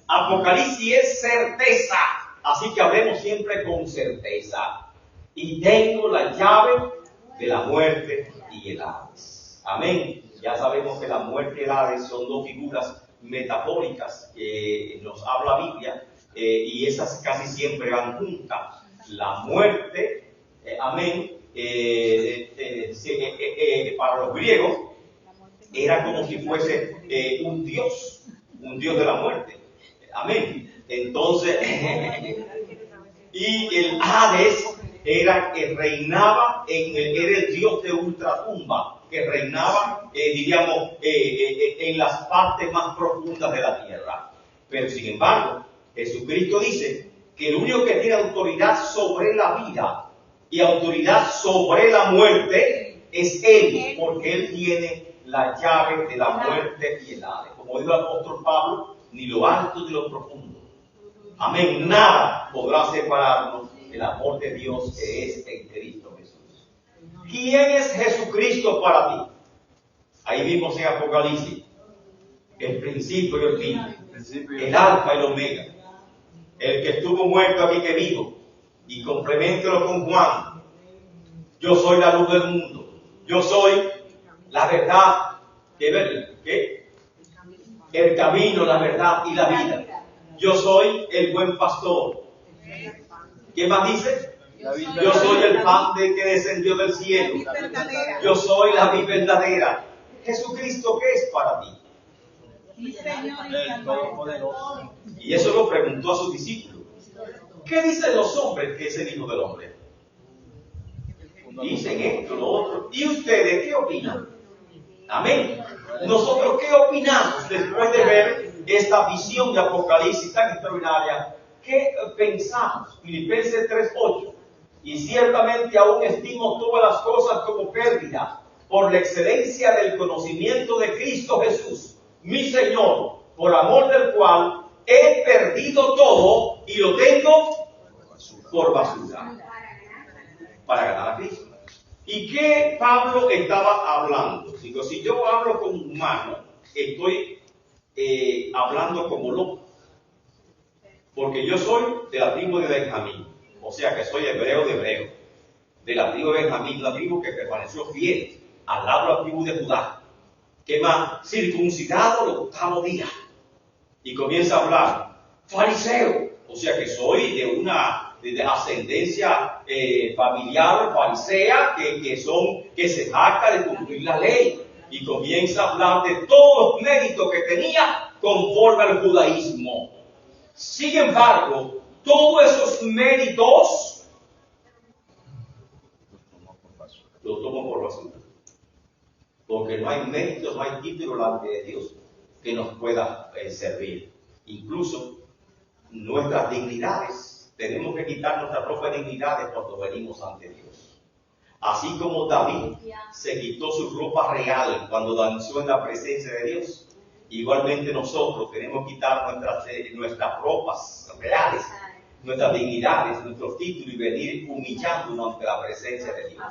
Apocalipsis es certeza. Así que hablemos siempre con certeza. Y tengo la llave de la muerte y el Hades. Amén. Ya sabemos que la muerte y el Hades son dos figuras metafóricas que nos habla la Biblia, y esas casi siempre van juntas. La muerte, amén, para los griegos era como si fuese un dios de la muerte. Amén. Entonces, Y el Hades era el dios de ultratumba, que reinaba, en las partes más profundas de la tierra. Pero sin embargo, Jesucristo dice que el único que tiene autoridad sobre la vida y autoridad sobre la muerte es Él, porque Él tiene la llave de la muerte y el Hades. Como dijo el apóstol Pablo, ni lo alto ni lo profundo. Amén. Nada podrá separarnos del amor de Dios que es en Cristo Jesús. ¿Quién es Jesucristo para ti? Ahí vimos en Apocalipsis el principio y el fin, el alfa y el omega, el que estuvo muerto aquí que vivo, y compleméntelo con Juan. Yo soy la luz del mundo, yo soy la verdad, el camino, la verdad y la vida. Yo soy el buen pastor. ¿Qué más dice? Yo soy el pan que descendió del cielo. Yo soy la vida verdadera. Jesucristo, ¿qué es para ti? Y eso lo preguntó a sus discípulos. ¿Qué dicen los hombres que es el Hijo del Hombre? Dicen esto, lo otro. ¿Y ustedes qué opinan? Amén. Nosotros, ¿qué opinamos después de ver esta visión de Apocalipsis tan extraordinaria? ¿Qué pensamos? Filipenses 3:8. Y ciertamente aún estimo todas las cosas como pérdida por la excelencia del conocimiento de Cristo Jesús, mi Señor, por amor del cual he perdido todo y lo tengo por basura, para ganar a Cristo. ¿Y qué Pablo estaba hablando? Digo, si yo hablo como humano, estoy hablando como loco, porque yo soy de la tribu de Benjamín, o sea que soy hebreo de hebreo, de la tribu de Benjamín, la tribu que permaneció fiel al lado de la tribu de Judá. ¿Qué más? Circuncidado el 8º día. Y comienza a hablar, fariseo, o sea que soy de ascendencia familiar farisea, que se jacta de cumplir la ley. Y comienza a hablar de todos los méritos que tenía conforme al judaísmo. Sin embargo, todos esos méritos los tomo por basura. Porque no hay mérito, no hay título delante de Dios que nos pueda servir. Incluso nuestras dignidades, tenemos que quitar nuestras propias dignidades cuando venimos ante Dios. Así como David se quitó su ropa real cuando danzó en la presencia de Dios, igualmente nosotros tenemos que quitar nuestras ropas reales, nuestras dignidades, nuestros títulos y venir humillándonos ante la presencia de Dios.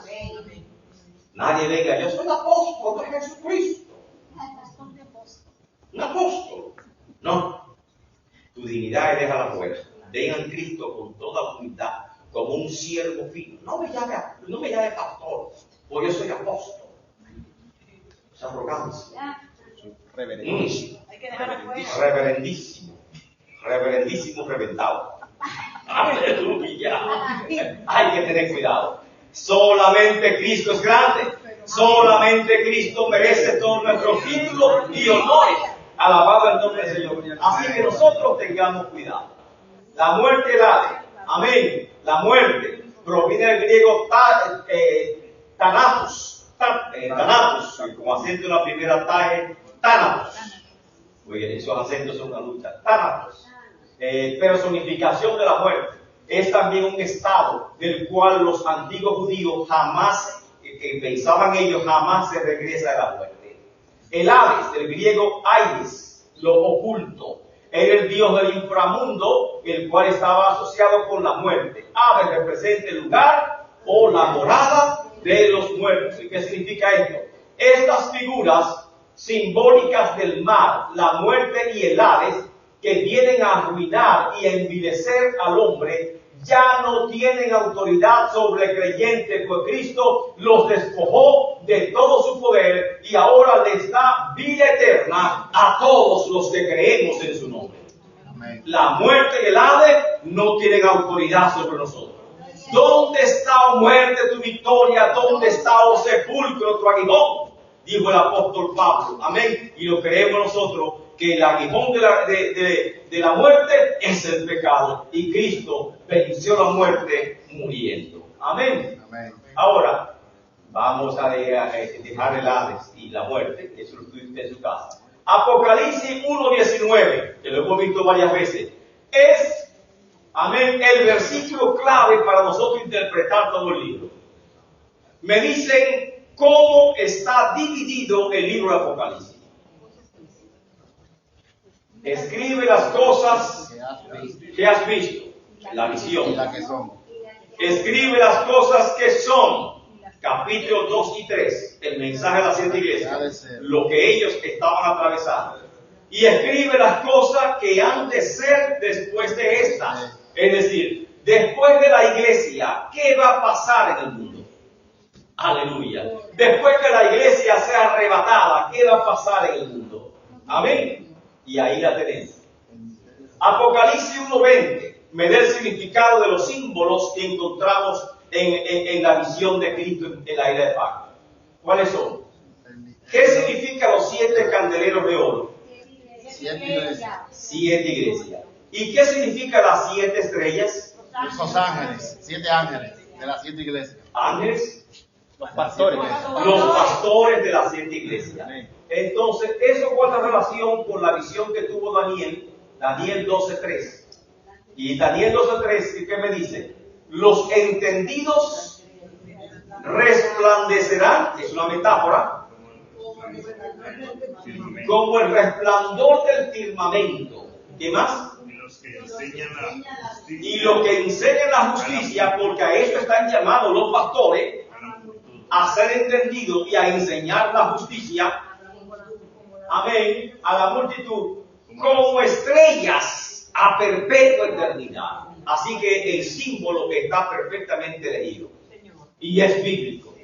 Nadie venga, yo soy apóstol de Jesucristo. Un apóstol. No. Tu dignidad déjala fuera. Ven a Cristo con toda humildad, como un siervo fino. No me llame pastor, porque yo soy apóstol. Esa arrogancia. Hay que dejar afuera. Reverendísimo reventado. Aleluya. Hay que tener cuidado. Solamente Cristo es grande. Solamente Cristo merece todos nuestros títulos y honores. Alabado el nombre del Señor. Así que nosotros tengamos cuidado. La muerte y el Hades. Amén. La muerte proviene del griego Thanatos. Thanatos, como acento en la primera taje, Thanatos. Oye, esos acentos son una lucha. Thanatos. Personificación de la muerte. Es también un estado del cual los antiguos judíos pensaban ellos, jamás se regresa de la muerte. El Hades, del griego Hades, lo oculto, era el dios del inframundo, el cual estaba asociado con la muerte. Hades representa el lugar o la morada de los muertos. ¿Y qué significa esto? Estas figuras simbólicas del mar, la muerte y el Hades, que vienen a arruinar y a envilecer al hombre, ya no tienen autoridad sobre el creyente, pues Cristo los despojó de todo su poder y ahora les da vida eterna a todos los que creemos en su nombre. Amén. La muerte y el Hades no tienen autoridad sobre nosotros. ¿Dónde está, oh muerte, tu victoria? ¿Dónde está, oh sepulcro, tu aguijón? Dijo el apóstol Pablo. Amén. Y lo creemos nosotros que el aguijón de la muerte es el pecado. Y Cristo venció la muerte muriendo. Amén. Amén. Ahora, vamos a dejar el Hades y la muerte, eso lo tuviste en su casa. Apocalipsis 1:19, que lo hemos visto varias veces, es, amén, el versículo clave para nosotros interpretar todo el libro. Me dicen cómo está dividido el libro de Apocalipsis. Escribe las cosas que has visto, la visión. Y la que son. Escribe las cosas que son, capítulos 2 y 3, el mensaje de las 7 iglesias, lo que ellos estaban atravesando. Y escribe las cosas que han de ser después de estas. Es decir, después de la iglesia, ¿qué va a pasar en el mundo? Aleluya. Después que la iglesia sea arrebatada, ¿qué va a pasar en el mundo? Amén. Y ahí la tenemos. Apocalipsis 1:20 me da el significado de los símbolos que encontramos en la visión de Cristo en la isla de Pacto. ¿Cuáles son? ¿Qué significan los 7 candeleros de oro? 7 iglesias. 7 iglesias. ¿Y qué significan las 7 estrellas? Esos ángeles, 7 ángeles de las 7 iglesias. Ángeles. Los pastores. Los pastores de las 7 iglesias. Entonces, eso guarda relación con la visión que tuvo Daniel 12:3. Y Daniel 12:3, ¿qué me dice? Los entendidos resplandecerán, es una metáfora, como el resplandor del firmamento. ¿Qué más? Y los que enseñan la justicia, porque a eso están llamados los pastores, a ser entendidos y a enseñar la justicia, amén, a la multitud, como estrellas a perpetua eternidad. Así que el símbolo está perfectamente elegido y es bíblico.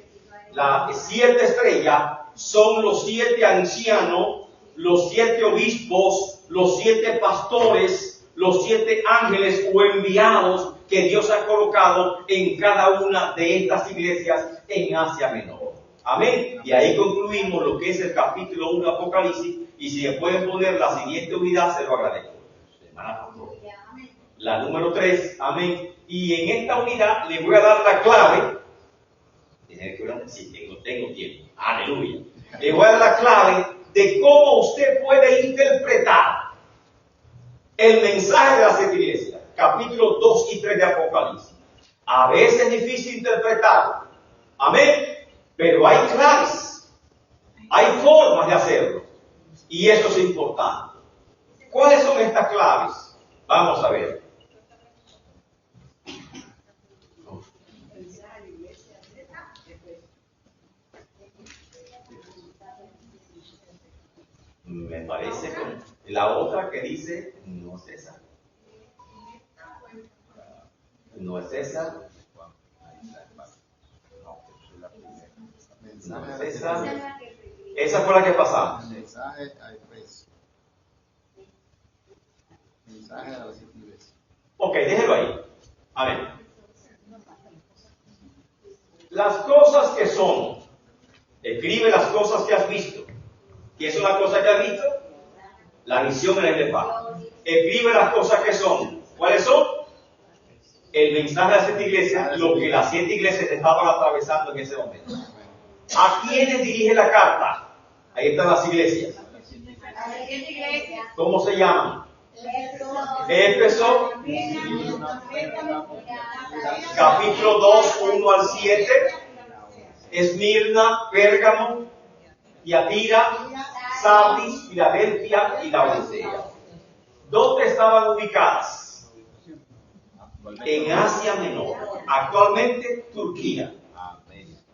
Las 7 estrellas son los 7 ancianos, los 7 obispos, los 7 pastores, los 7 ángeles o enviados que Dios ha colocado en cada una de estas iglesias en Asia Menor. Amén. Y ahí concluimos lo que es el capítulo 1 de Apocalipsis. Y si me pueden poner la siguiente unidad, se lo agradezco. La número 3. Amén. Y en esta unidad le voy a dar la clave. Sí, tengo tiempo. Aleluya. Le voy a dar la clave de cómo usted puede interpretar el mensaje de las 7 iglesias. Capítulos 2 y 3 de Apocalipsis. A veces es difícil interpretarlo. Amén. Pero hay claves. Hay formas de hacerlo. Y eso es importante. ¿Cuáles son estas claves? Vamos a ver. Me parece como la otra que dice, no es esa. No es esa. No es esa. Esa fue la que pasamos. Mensaje a Efesios. Mensaje a las 7 iglesias. Ok, déjelo ahí. A ver. Las cosas que son. Escribe las cosas que has visto. ¿Qué es una cosa que has visto? La visión en el de paz. Escribe las cosas que son. ¿Cuáles son? El mensaje de las 7 iglesias, lo que las 7 iglesias estaban atravesando en ese momento. ¿A quiénes dirige la carta? Ahí están las iglesias. ¿Cómo se llaman? Éfeso, capítulo 2, 1 al 7. Esmirna, Pérgamo, Tiatira, Sardis, Filadelfia y Laodicea. ¿Dónde estaban ubicadas? En Asia Menor. Actualmente Turquía.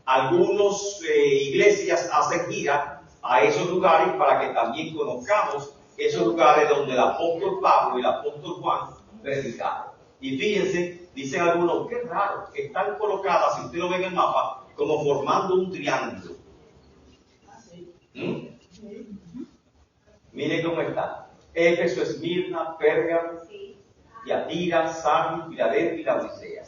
Algunas iglesias hacen gira a esos lugares para que también conozcamos esos lugares donde el apóstol Pablo y el apóstol Juan predicaron. Y fíjense, dicen algunos, qué raro, están colocadas, si usted lo ve en el mapa, como formando un triángulo. Miren cómo está. Éfeso, Esmirna, Pérgamo, Tiatira, Sardis, Filadelfia y Laodicea.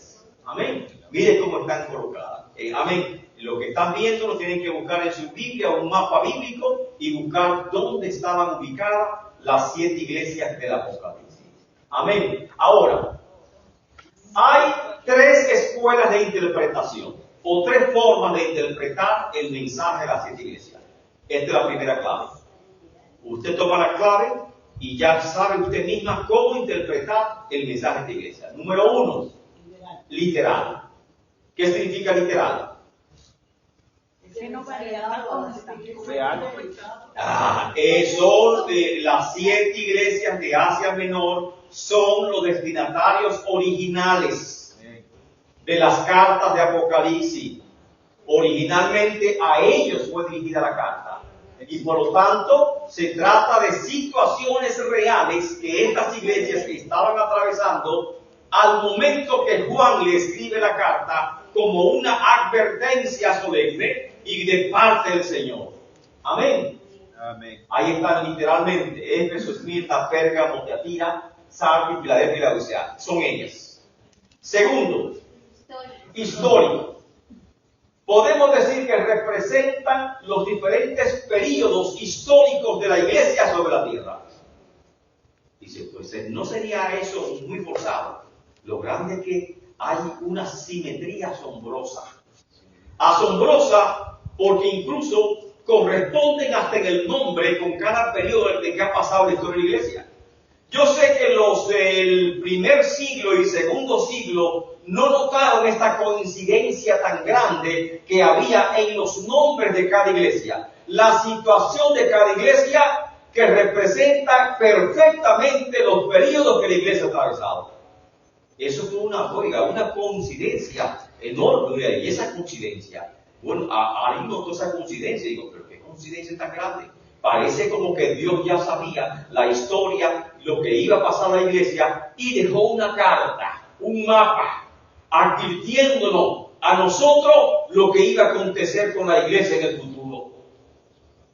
Amén. Miren cómo están colocadas. Amén. Lo que están viendo lo tienen que buscar en su Biblia o un mapa bíblico y buscar dónde estaban ubicadas las 7 iglesias del Apocalipsis. Amén. Ahora, hay 3 escuelas de interpretación o 3 formas de interpretar el mensaje de las 7 iglesias. Esta es la primera clave. Usted toma la clave y ya sabe usted misma cómo interpretar el mensaje de esta iglesia. Número 1, literal. ¿Qué significa literal? Son las 7 iglesias de Asia Menor, son los destinatarios originales de las cartas de Apocalipsis. Originalmente a ellos fue dirigida la carta. Y por lo tanto, se trata de situaciones reales que estas iglesias estaban atravesando al momento que Juan le escribe la carta como una advertencia solemne y de parte del Señor. Amén. Amén. Ahí están literalmente Éfeso, Esmirna, Pérgamo, Tiatira, Sardis, Filadelfia y Laodicea. Son ellas. Segundo, histórico. Podemos decir que representan los diferentes períodos históricos de la iglesia sobre la tierra. Dice, pues no sería eso muy forzado. Lo grande es que hay una simetría asombrosa. Asombrosa porque incluso corresponden hasta en el nombre con cada periodo de que ha pasado la historia de la iglesia. Yo sé que los del primer siglo y segundo siglo no notaron esta coincidencia tan grande que había en los nombres de cada iglesia. La situación de cada iglesia que representa perfectamente los periodos que la iglesia ha atravesado. Eso fue una coincidencia enorme. Y esa coincidencia, bueno, alguien notó esa coincidencia y digo, pero qué coincidencia tan grande. Parece como que Dios ya sabía la historia, lo que iba a pasar a la iglesia y dejó una carta, un mapa, advirtiéndonos a nosotros lo que iba a acontecer con la iglesia en el futuro.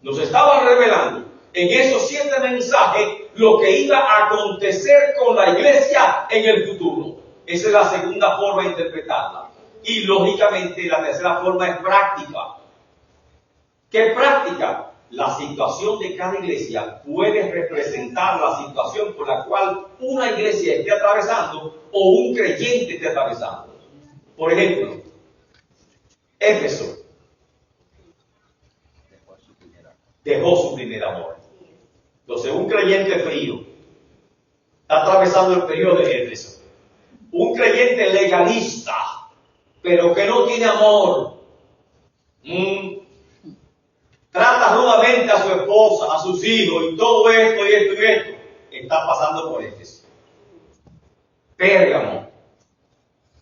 Nos estaba revelando en esos 7 mensajes lo que iba a acontecer con la iglesia en el futuro. Esa es la segunda forma de interpretarla. Y lógicamente la tercera forma es práctica. ¿Qué práctica? La situación de cada iglesia puede representar la situación por la cual una iglesia esté atravesando o un creyente esté atravesando. Por ejemplo, Éfeso dejó su primer amor. Entonces, un creyente frío está atravesando el periodo de Éfeso. Un creyente legalista, pero que no tiene amor. Trata rudamente a su esposa, a sus hijos y todo esto y esto y esto. Está pasando por Éfeso. Pérgamo,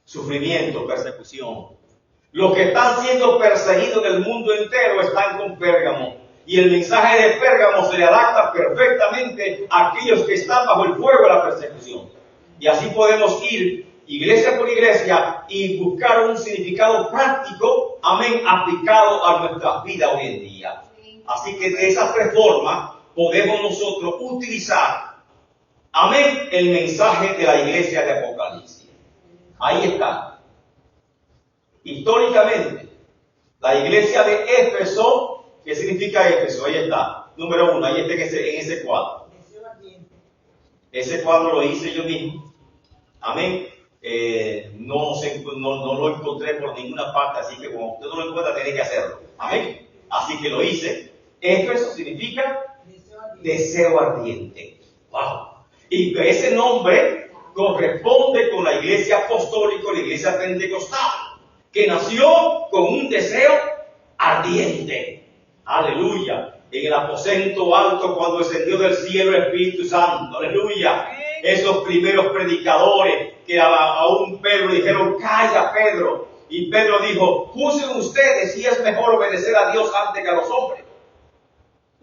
sufrimiento, persecución. Los que están siendo perseguidos en el mundo entero están con Pérgamo. Y el mensaje de Pérgamo se le adapta perfectamente a aquellos que están bajo el fuego de la persecución. Y así podemos ir iglesia por iglesia y buscar un significado práctico, amén, aplicado a nuestras vidas hoy en día. Así que de esas 3 formas podemos nosotros utilizar, amén, el mensaje de la iglesia de Apocalipsis. Ahí está. Históricamente, la iglesia de Éfeso, ¿qué significa Éfeso? Ahí está. Número 1, ahí está en ese cuadro. Ese cuadro lo hice yo mismo. Amén. No lo encontré por ninguna parte, así que como usted no lo encuentra, tiene que hacerlo. Amén. Así que lo hice. Éfeso significa deseo ardiente. Wow. Y ese nombre corresponde con la iglesia apostólica, la iglesia pentecostal, que nació con un deseo ardiente. Aleluya. En el aposento alto, cuando descendió del cielo el Espíritu Santo. Aleluya. Esos primeros predicadores que a un Pedro dijeron, calla Pedro. Y Pedro dijo, juzguen ustedes si es mejor obedecer a Dios antes que a los hombres.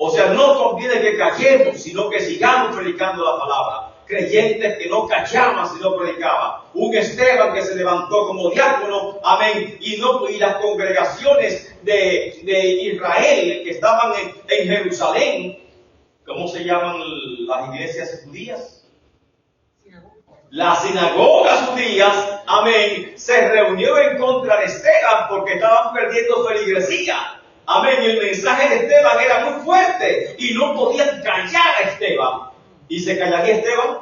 O sea, no conviene que callemos, sino que sigamos predicando la palabra. Creyentes que no callaban sino predicaban. Un Esteban que se levantó como diácono, amén. Y las congregaciones de Israel que estaban en Jerusalén, ¿cómo se llaman las iglesias judías? Las sinagogas judías, amén, se reunió en contra de Esteban porque estaban perdiendo feligresía. Amén. Y el mensaje de Esteban era muy fuerte y no podían callar a Esteban. ¿Y se callaría Esteban?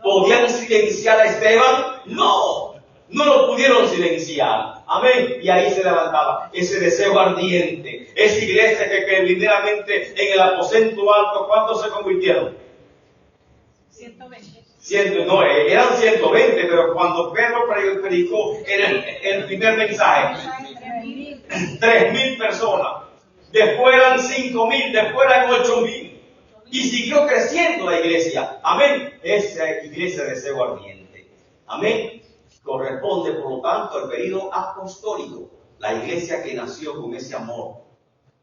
¿Podían silenciar a Esteban? No, no lo pudieron silenciar. Amén. Y ahí se levantaba ese deseo ardiente. Esa iglesia que primeramente en el aposento alto, ¿cuántos se convirtieron? 120. No, eran 120, pero cuando Pedro predicó en el primer mensaje, 3,000 personas. Después eran 5,000, después eran 8,000. Y siguió creciendo la iglesia. Amén. Esa iglesia de deseo ardiente. Amén. Corresponde, por lo tanto, al periodo apostólico. La iglesia que nació con ese amor,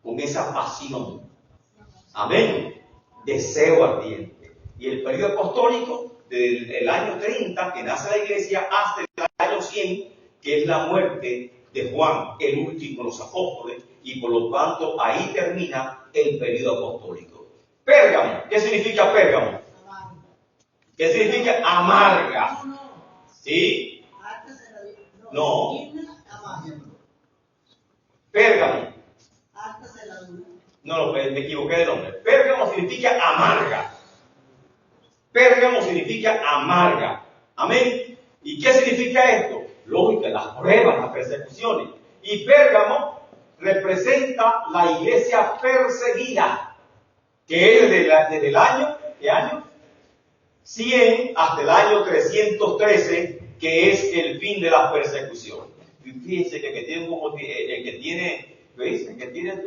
con esa pasión. Amén. Deseo ardiente. Y el periodo apostólico, desde el año 30, que nace la iglesia, hasta el año 100, que es la muerte de Juan, el último de los apóstoles, y por lo tanto ahí termina el periodo apostólico. Pérgamo, ¿qué significa Pérgamo? ¿Qué significa amarga? ¿Sí? No. Pérgamo. No, me equivoqué de nombre. Pérgamo significa amarga. Pérgamo significa amarga. Amén. ¿Y qué significa esto? Lógica, las pruebas, las persecuciones. Y Pérgamo representa la iglesia perseguida, que es desde el año, ¿qué año? 100 hasta el año 313, que es el fin de las persecuciones. Y fíjense que el que tiene, ¿veis? El que tiene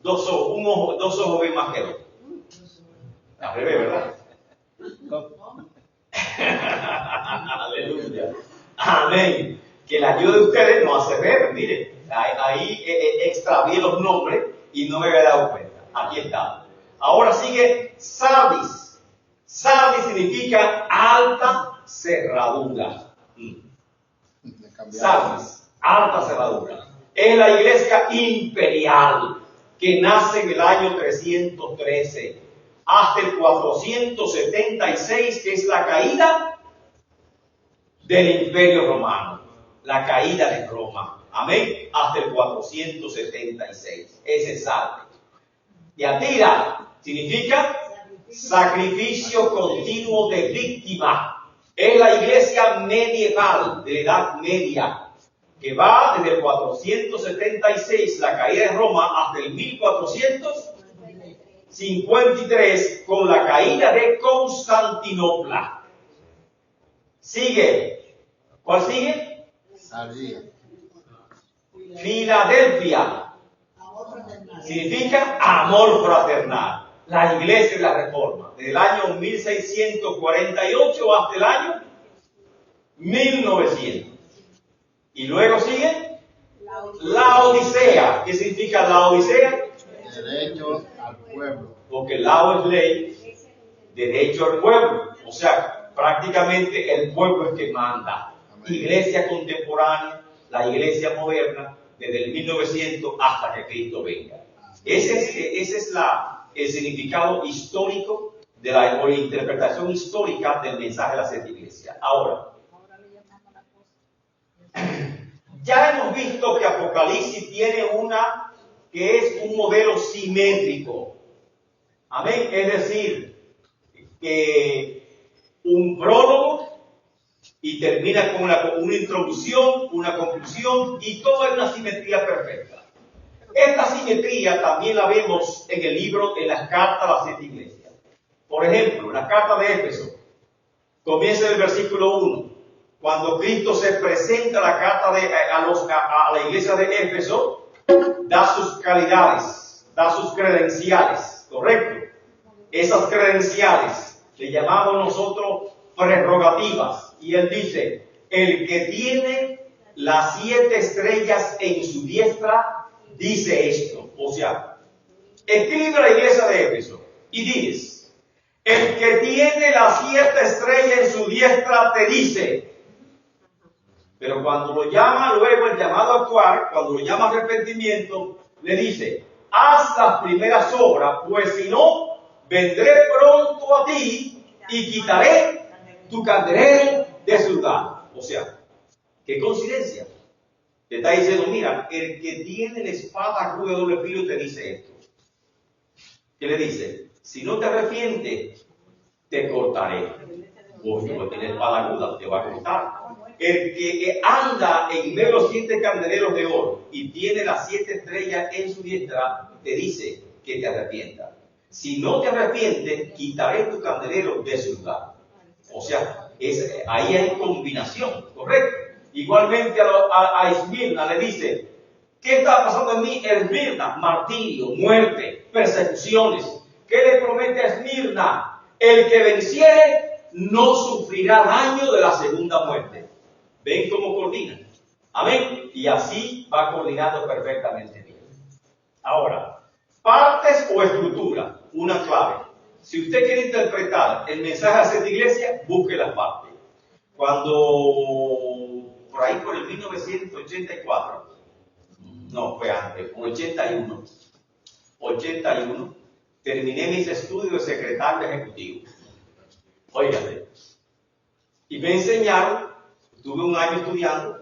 dos ojos ven más que dos. Al revés, ¿verdad? Aleluya. Amén. Que la ayuda de ustedes nos hace ver, mire, ahí extravié los nombres y no me había dado cuenta. Aquí está. Ahora sigue Sardis. Sardis significa alta cerradura. Sardis, alta cerradura. Es la iglesia imperial que nace en el año 313 hasta el 476, que es la caída del Imperio Romano. La caída de Roma. Amén. Hasta el 476. Ese es Sardis. Yatira significa sacrificio continuo de víctima. Es la iglesia medieval de la Edad Media, que va desde el 476, la caída de Roma, hasta el 1453, con la caída de Constantinopla. Sigue. ¿Cuál sigue? Filadelfia. Significa amor fraternal. La iglesia de la Reforma, desde el año 1648 hasta el año 1900. Y luego sigue la Odisea. ¿Qué significa la Odisea? Derecho al pueblo. Porque lao es ley, derecho al pueblo. O sea, prácticamente el pueblo es que manda. Iglesia contemporánea, la iglesia moderna, desde el 1900 hasta que Cristo venga. Ese es el significado histórico de o la interpretación histórica del mensaje de la Santa Iglesia. Ahora, ya hemos visto que Apocalipsis tiene que es un modelo simétrico. Amén. Es decir, que un prólogo y termina con una introducción, una conclusión y todo en una simetría perfecta. Esta simetría también la vemos en el libro, en las cartas a la Santa Iglesia. Por ejemplo, la carta de Éfeso comienza en el versículo 1. Cuando Cristo se presenta la carta a la iglesia de Éfeso, da sus calidades, da sus credenciales, ¿correcto? Esas credenciales le llamamos nosotros prerrogativas. Y él dice, el que tiene las 7 estrellas en su diestra, dice esto. O sea, escribe a la iglesia de Éfeso y diles, el que tiene las 7 estrellas en su diestra te dice. Pero cuando lo llama luego el llamado a actuar, cuando lo llama arrepentimiento, le dice, haz las primeras obras, pues si no, vendré pronto a ti y quitaré tu candelero de su lugar. O sea, qué coincidencia. Te está diciendo, mira, el que tiene la espada aguda de doble filo te dice esto. ¿Qué le dice? Si no te arrepientes, te cortaré. Vos no tienes espada aguda, te va a cortar. El que anda en medio de los 7 candeleros de oro y tiene las 7 estrellas en su diestra, te dice que te arrepientas. Si no te arrepientes, quitaré tu candelero de su lugar. O sea, ahí hay combinación, ¿correcto? Igualmente a Esmirna le dice, ¿qué está pasando en mí? Esmirna, martirio, muerte, persecuciones. ¿Qué le promete a Esmirna? El que venciere no sufrirá daño de la segunda muerte. ¿Ven cómo coordina? Amén. Y así va coordinando perfectamente bien. Ahora, partes o estructura, una clave. Si usted quiere interpretar el mensaje hacia esta iglesia, busque las partes. Cuando, por ahí por el 1984, no, fue antes, 81, terminé mis estudios de secretario ejecutivo. Óigate. Y me enseñaron, estuve un año estudiando,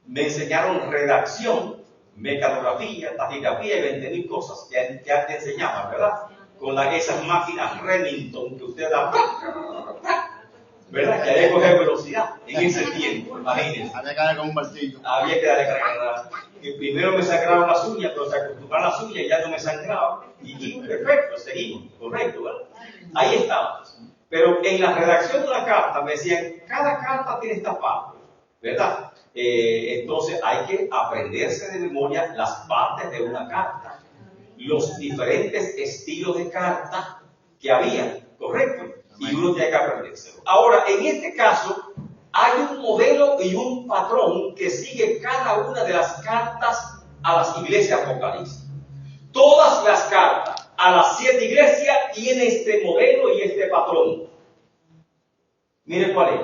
me enseñaron redacción, mecanografía, taquigrafía y 20.000 cosas que te enseñaban, ¿verdad? Con esas máquinas Remington que usted da, ¿verdad? Que había que coger velocidad en ese tiempo, imagínense. Había que darle con un martillo. Había que darle carga. Que primero me sangraron las uñas, pero se acostumbraron las uñas y ya no me sangraban. Y perfecto, seguimos, correcto, ¿verdad? Ahí estaba. Pero en la redacción de una carta me decían, cada carta tiene esta parte, ¿verdad? Entonces hay que aprenderse de memoria las partes de una carta, los diferentes estilos de carta que había, ¿correcto? Y uno tiene que aprendérselo. Ahora, en este caso, hay un modelo y un patrón que sigue cada una de las cartas a las iglesias apocalípticas. Todas las cartas a las 7 iglesias tienen este modelo y este patrón. Miren cuál es.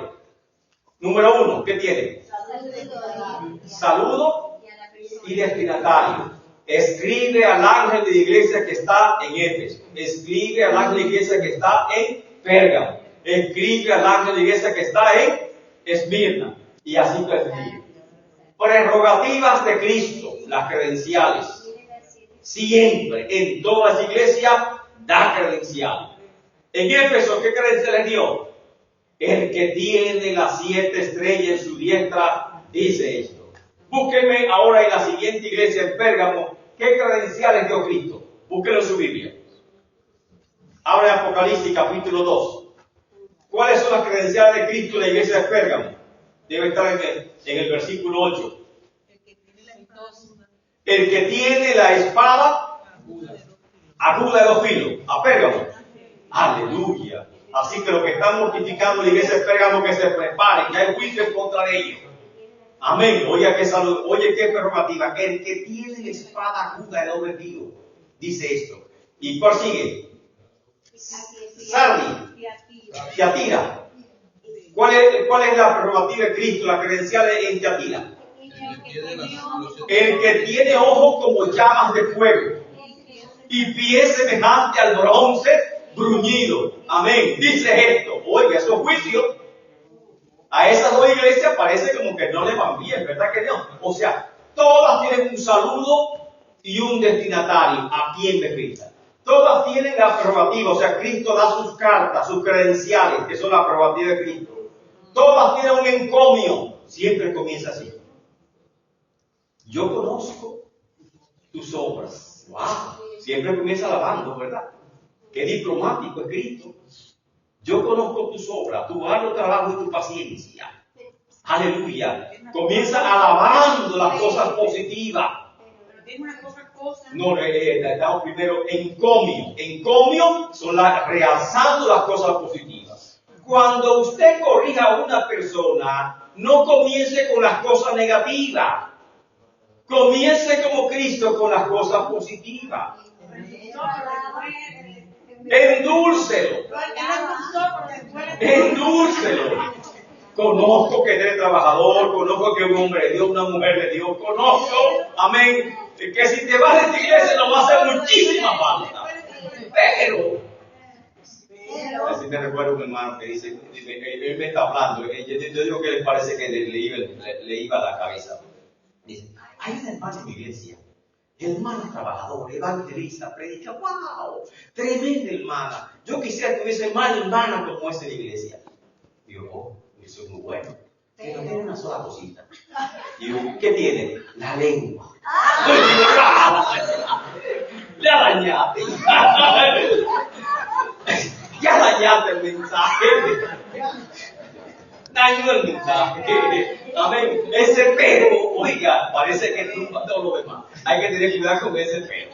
Número 1, ¿qué tiene? Saludo y destinatario. Escribe al ángel de la iglesia que está en Éfeso. Escribe al ángel de la iglesia que está en Pérgamo. Escribe al ángel de la iglesia que está en Esmirna. Y así escribe. Prerrogativas de Cristo, las credenciales. Siempre, en todas las iglesias, da credenciales. En Éfeso, ¿qué credenciales dio? El que tiene las 7 estrellas en su diestra dice esto. Búsquenme ahora en la siguiente iglesia en Pérgamo, ¿qué credenciales dio Cristo? Búsquenlo en su Biblia. Ahora en Apocalipsis capítulo 2. ¿Cuáles son las credenciales de Cristo en la iglesia de Pérgamo? Debe estar en el versículo 8. El que tiene la espada aguda de 2 filos, a Pérgamo. Aleluya. Así que los que están mortificando la iglesia de Pérgamo, que se preparen, ya hay juicio en contra de ellos. Amén. Oye, qué salud, oye, qué prerrogativa. El que tiene la espada aguda de 2 filos, dice esto. ¿Y cuál sigue? Sardi, Tiatira. ¿Cuál es la prerrogativa de Cristo, la credencial en Tiatira? El que tiene ojos como llamas de fuego y pies semejante al bronce bruñido. Amén. Dice esto. Oiga, esos juicios a esas 2 iglesias parece como que no le van bien, ¿verdad que no? O sea, todas tienen un saludo y un destinatario a quien de Cristo. Todas tienen la prerrogativa, o sea, Cristo da sus cartas, sus credenciales, que son la prerrogativa de Cristo. Todas tienen un encomio. Siempre comienza así. Yo conozco tus obras. Wow. Siempre comienza alabando, ¿verdad? Qué diplomático es Cristo. Yo conozco tus obras, tu arduo trabajo y tu paciencia. Aleluya. Comienza alabando las cosas positivas. No, estamos primero encomio. Encomio son realzando las cosas positivas. Cuando usted corrija a una persona, no comience con las cosas negativas. Comience como Cristo con las cosas positivas. Endúlcelo. Endúlcelo. Conozco que eres trabajador, conozco que es un hombre de Dios, una mujer de Dios, conozco, amén, que si te vas de esta iglesia nos va a hacer muchísima falta. Pero, así te recuerdo un hermano que dice, él me está hablando, yo digo que le parece que le iba a la cabeza. Dice, Hay una hermana en mi iglesia, hermana trabajadora, evangelista, predica, wow, tremenda hermana. Yo quisiera que hubiese más hermanas como esa en la iglesia. Digo, oh, eso es muy bueno. Pero tiene una sola cosita. Digo, ¿qué tiene? La lengua. Ya dañaste. Ya dañaste el mensaje. Dañó el mensaje. Amén. Ese pero, oiga, parece que tumba todo lo demás. Hay que tener cuidado con ese pero.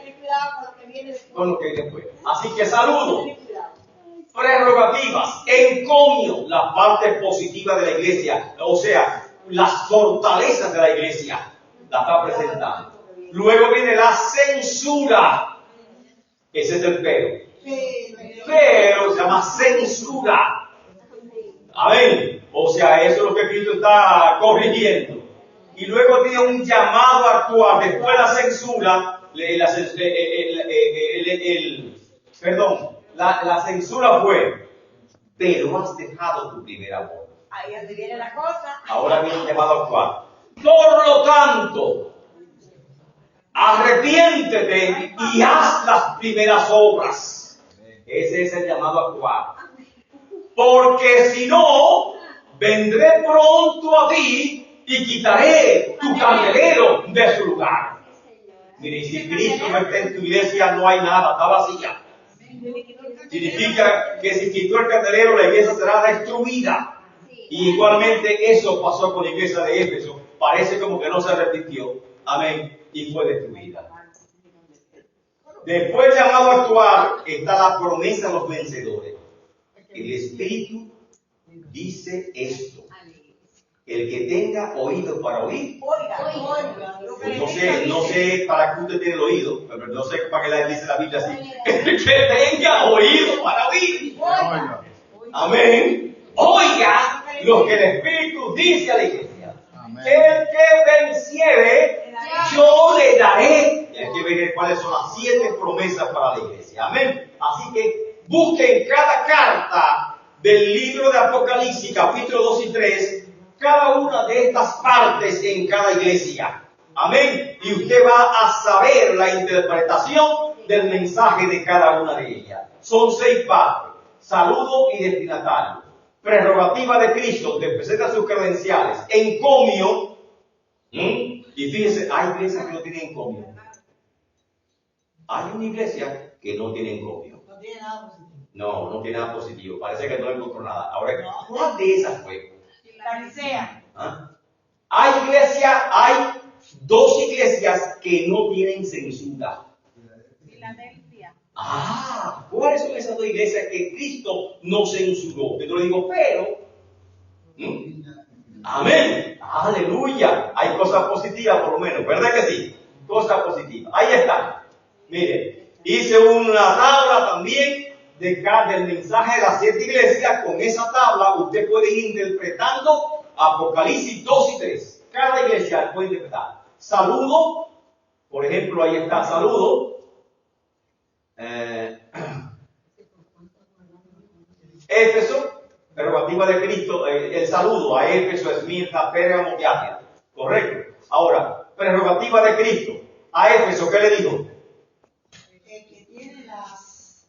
Con lo que viene después. Así que saludo. Prerrogativas, encomio, la parte positiva de la iglesia, o sea, las fortalezas de la iglesia, la está presentando. Luego viene la censura, ese es el pero. Pero se llama censura. Amén. O sea, eso es lo que Cristo está corrigiendo. Y luego tiene un llamado a actuar. Después de la censura, la censura fue, pero has dejado tu primer amor. Ahí viene la cosa. Ahora viene el llamado a actuar. Por lo tanto, arrepiéntete y haz las primeras obras. Ese es el llamado a actuar. Porque si no, vendré pronto a ti y quitaré tu candelero de su lugar. Mire, si Cristo no está en tu iglesia, no hay nada, está vacía. Significa que si quitó el candelero, la iglesia será destruida. Y igualmente eso pasó con la iglesia de Éfeso. Parece como que no se arrepintió. Amén. Y fue destruida. Después del llamado a actuar está la promesa a los vencedores. El Espíritu dice esto. El que tenga oído para oír. Pues no sé para qué usted tiene el oído, pero no sé para qué la dice la Biblia así. El que tenga oído para oír. Amén. Oiga lo que el Espíritu dice a la iglesia. El que venciere, yo le daré. Y hay que ver cuáles son las 7 promesas para la iglesia. Amén. Así que busquen cada carta del libro de Apocalipsis, capítulo 2 y 3, cada una de estas partes en cada iglesia. Amén. Y usted va a saber la interpretación del mensaje de cada una de ellas. Son 6 partes. Saludo y destinatario. Prerrogativa de Cristo, te presenta sus credenciales. Encomio. Y fíjense, hay iglesias que no tienen encomio. Hay una iglesia que no tiene encomio. No tiene nada positivo. No tiene nada positivo. Parece que no encontró nada. Ahora, ¿cuál de esas fue? La que sea. ¿Ah? Hay 2 iglesias que no tienen censura. Filadelfia. ¿Cuáles son esas 2 iglesias que Cristo no censuró? Te lo digo, pero. Amén. Aleluya. Hay cosas positivas por lo menos, ¿verdad que sí? Cosas positivas. Ahí está. Mire, hice una tabla también del mensaje de las 7 iglesias. Con esa tabla usted puede ir interpretando Apocalipsis 2 y 3. Cada iglesia puede interpretar. Saludo, por ejemplo, ahí está, saludo. Éfeso, prerrogativa de Cristo, el saludo a Éfeso, Esmirna, Pérgamo y Átila. Correcto. Ahora, prerrogativa de Cristo. A Éfeso, ¿qué le dijo? El que tiene las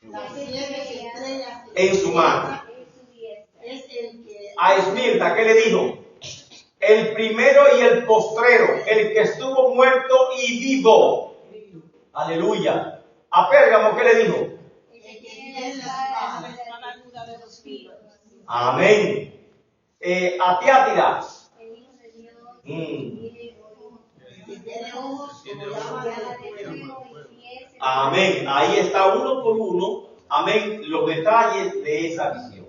7 estrellas En su mano. es el que... A Esmirna, ¿qué le dijo? El primero y el postrero, el que estuvo muerto y vivo. Aleluya. A Pérgamo, ¿qué le dijo? El que tiene la espada de 2 filos. Amén. A Tiátira. Que tiene ojos como llama de fuego. Amén. Ahí está uno por uno. Amén. Los detalles de esa visión.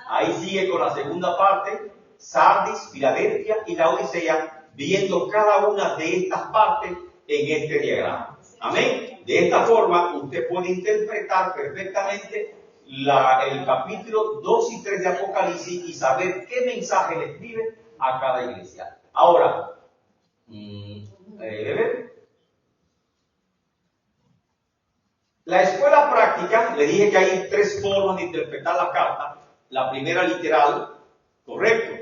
Ahí sigue con la segunda parte. Sardis, Filadelfia y la Odisea, viendo cada una de estas partes en este diagrama. Amén. De esta forma, usted puede interpretar perfectamente el capítulo 2 y 3 de Apocalipsis y saber qué mensaje le escribe a cada iglesia. Ahora, la escuela práctica, le dije que hay 3 formas de interpretar la carta. La primera literal, correcto.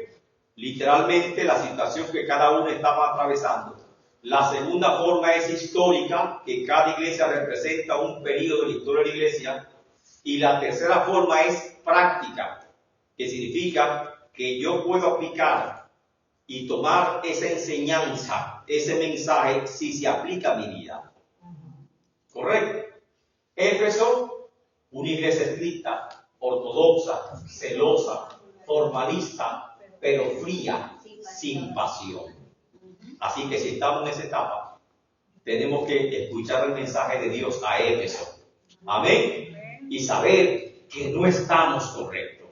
literalmente la situación que cada uno estaba atravesando. La segunda forma es histórica, que cada iglesia representa un periodo de la historia de la iglesia. Y la tercera forma es práctica, que significa que yo puedo aplicar y tomar esa enseñanza, ese mensaje, si se aplica a mi vida. ¿Correcto? Éfeso, una iglesia estricta, ortodoxa, celosa, formalista, pero fría, sin pasión. Así que si estamos en esa etapa, tenemos que escuchar el mensaje de Dios a Éfeso. Amén. Y saber que no estamos correctos.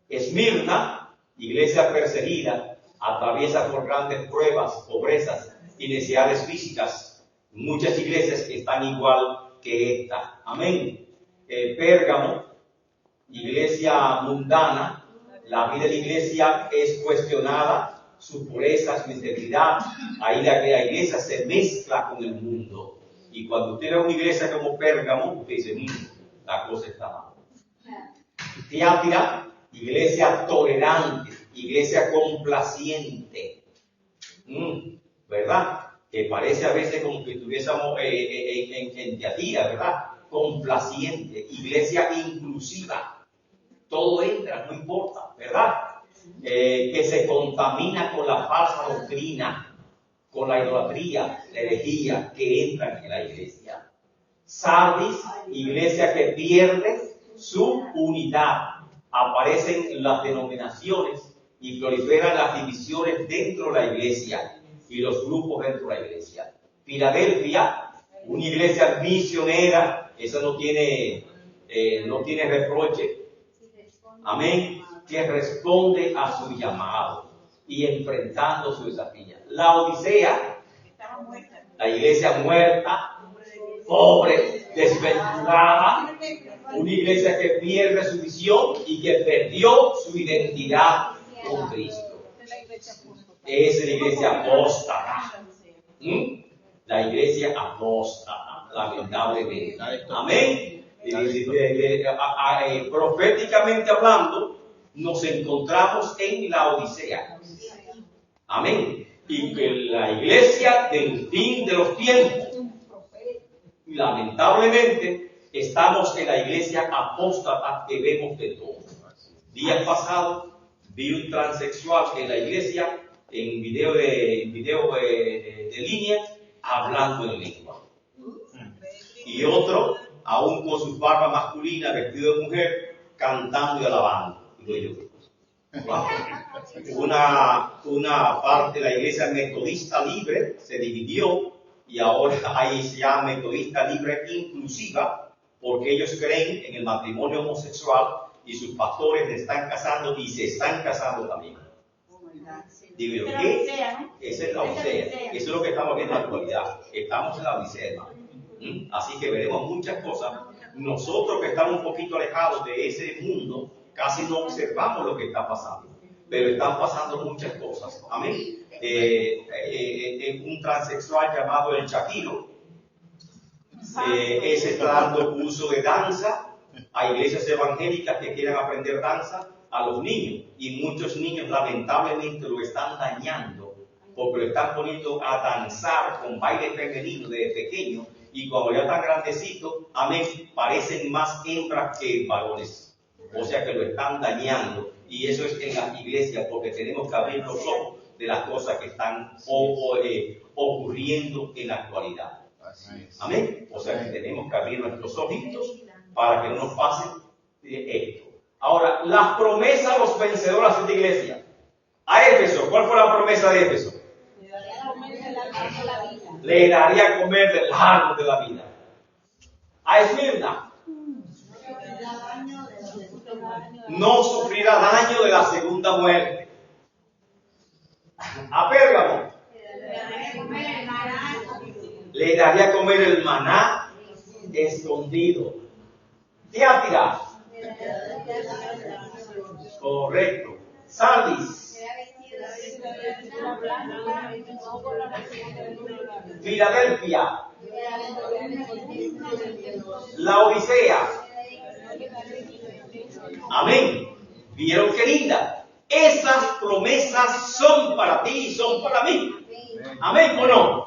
Esmirna, iglesia perseguida, atraviesa por grandes pruebas, pobrezas y necesidades físicas. Muchas iglesias están igual que esta. Amén. Pérgamo, iglesia mundana, la vida de la iglesia es cuestionada, su pureza, su integridad. Ahí la iglesia se mezcla con el mundo. Y cuando usted ve una iglesia como Pérgamo, usted dice, la cosa está mal. Tiatira, iglesia tolerante, iglesia complaciente. ¿Verdad? Que parece a veces como que estuviésemos en Tiatira, ¿verdad? Complaciente, iglesia inclusiva. Todo entra, no importa, ¿verdad? Que se contamina con la falsa doctrina, con la idolatría, la herejía que entran en la iglesia. Sardis, iglesia que pierde su unidad. Aparecen las denominaciones y proliferan las divisiones dentro de la iglesia y los grupos dentro de la iglesia. Filadelfia, una iglesia misionera, esa no tiene reproche. Amén. Que responde a su llamado y enfrentando su desafío. La Odisea, la iglesia muerta, pobre, desventurada, una iglesia que pierde su visión y que perdió su identidad con Cristo. Es la iglesia apóstata. La iglesia apóstata, lamentablemente. Amén. Proféticamente hablando, nos encontramos en la Odisea. Amén. Y que la iglesia del fin de los tiempos, lamentablemente, estamos en la iglesia apóstata que vemos de todo. Días pasados vi un transexual en la iglesia en video de línea hablando en lengua. Y otro, aún con su barba masculina, vestido de mujer, cantando y alabando. Wow. Una parte de la iglesia metodista libre se dividió y ahora ahí se llama metodista libre inclusiva porque ellos creen en el matrimonio homosexual y sus pastores están casando y se están casando también. Digo yo, ¿qué? Esa es la Odisea. Eso es lo que estamos viendo en la actualidad. Estamos en la Odisea, hermano. Así que veremos muchas cosas. Nosotros que estamos un poquito alejados de ese mundo, casi no observamos lo que está pasando. Pero están pasando muchas cosas. Amén. Un transexual llamado el Shakiro, ese está dando curso de danza a iglesias evangélicas que quieren aprender danza a los niños. Y muchos niños lamentablemente lo están dañando porque lo están poniendo a danzar con baile femenino desde pequeño. Y cuando ya están grandecitos, amén, parecen más hembras que varones. O sea que lo están dañando. Y eso es en las iglesias porque tenemos que abrir los ojos de las cosas que están ocurriendo en la actualidad. Amén. O sea que tenemos que abrir nuestros ojitos para que no nos pase esto. Ahora, las promesas a los vencedores de esta iglesia. A Éfeso, ¿cuál fue la promesa de Éfeso? Le daría a comer del árbol de la vida. A Esmirna, no sufrirá daño de la segunda muerte. A Pérgamo, le daría a comer el maná escondido. Tiatira, correcto. Sardis, Filadelfia, la Odisea. Amén. ¿Vieron qué linda? esas promesas son para ti y son para mí. Amén o no.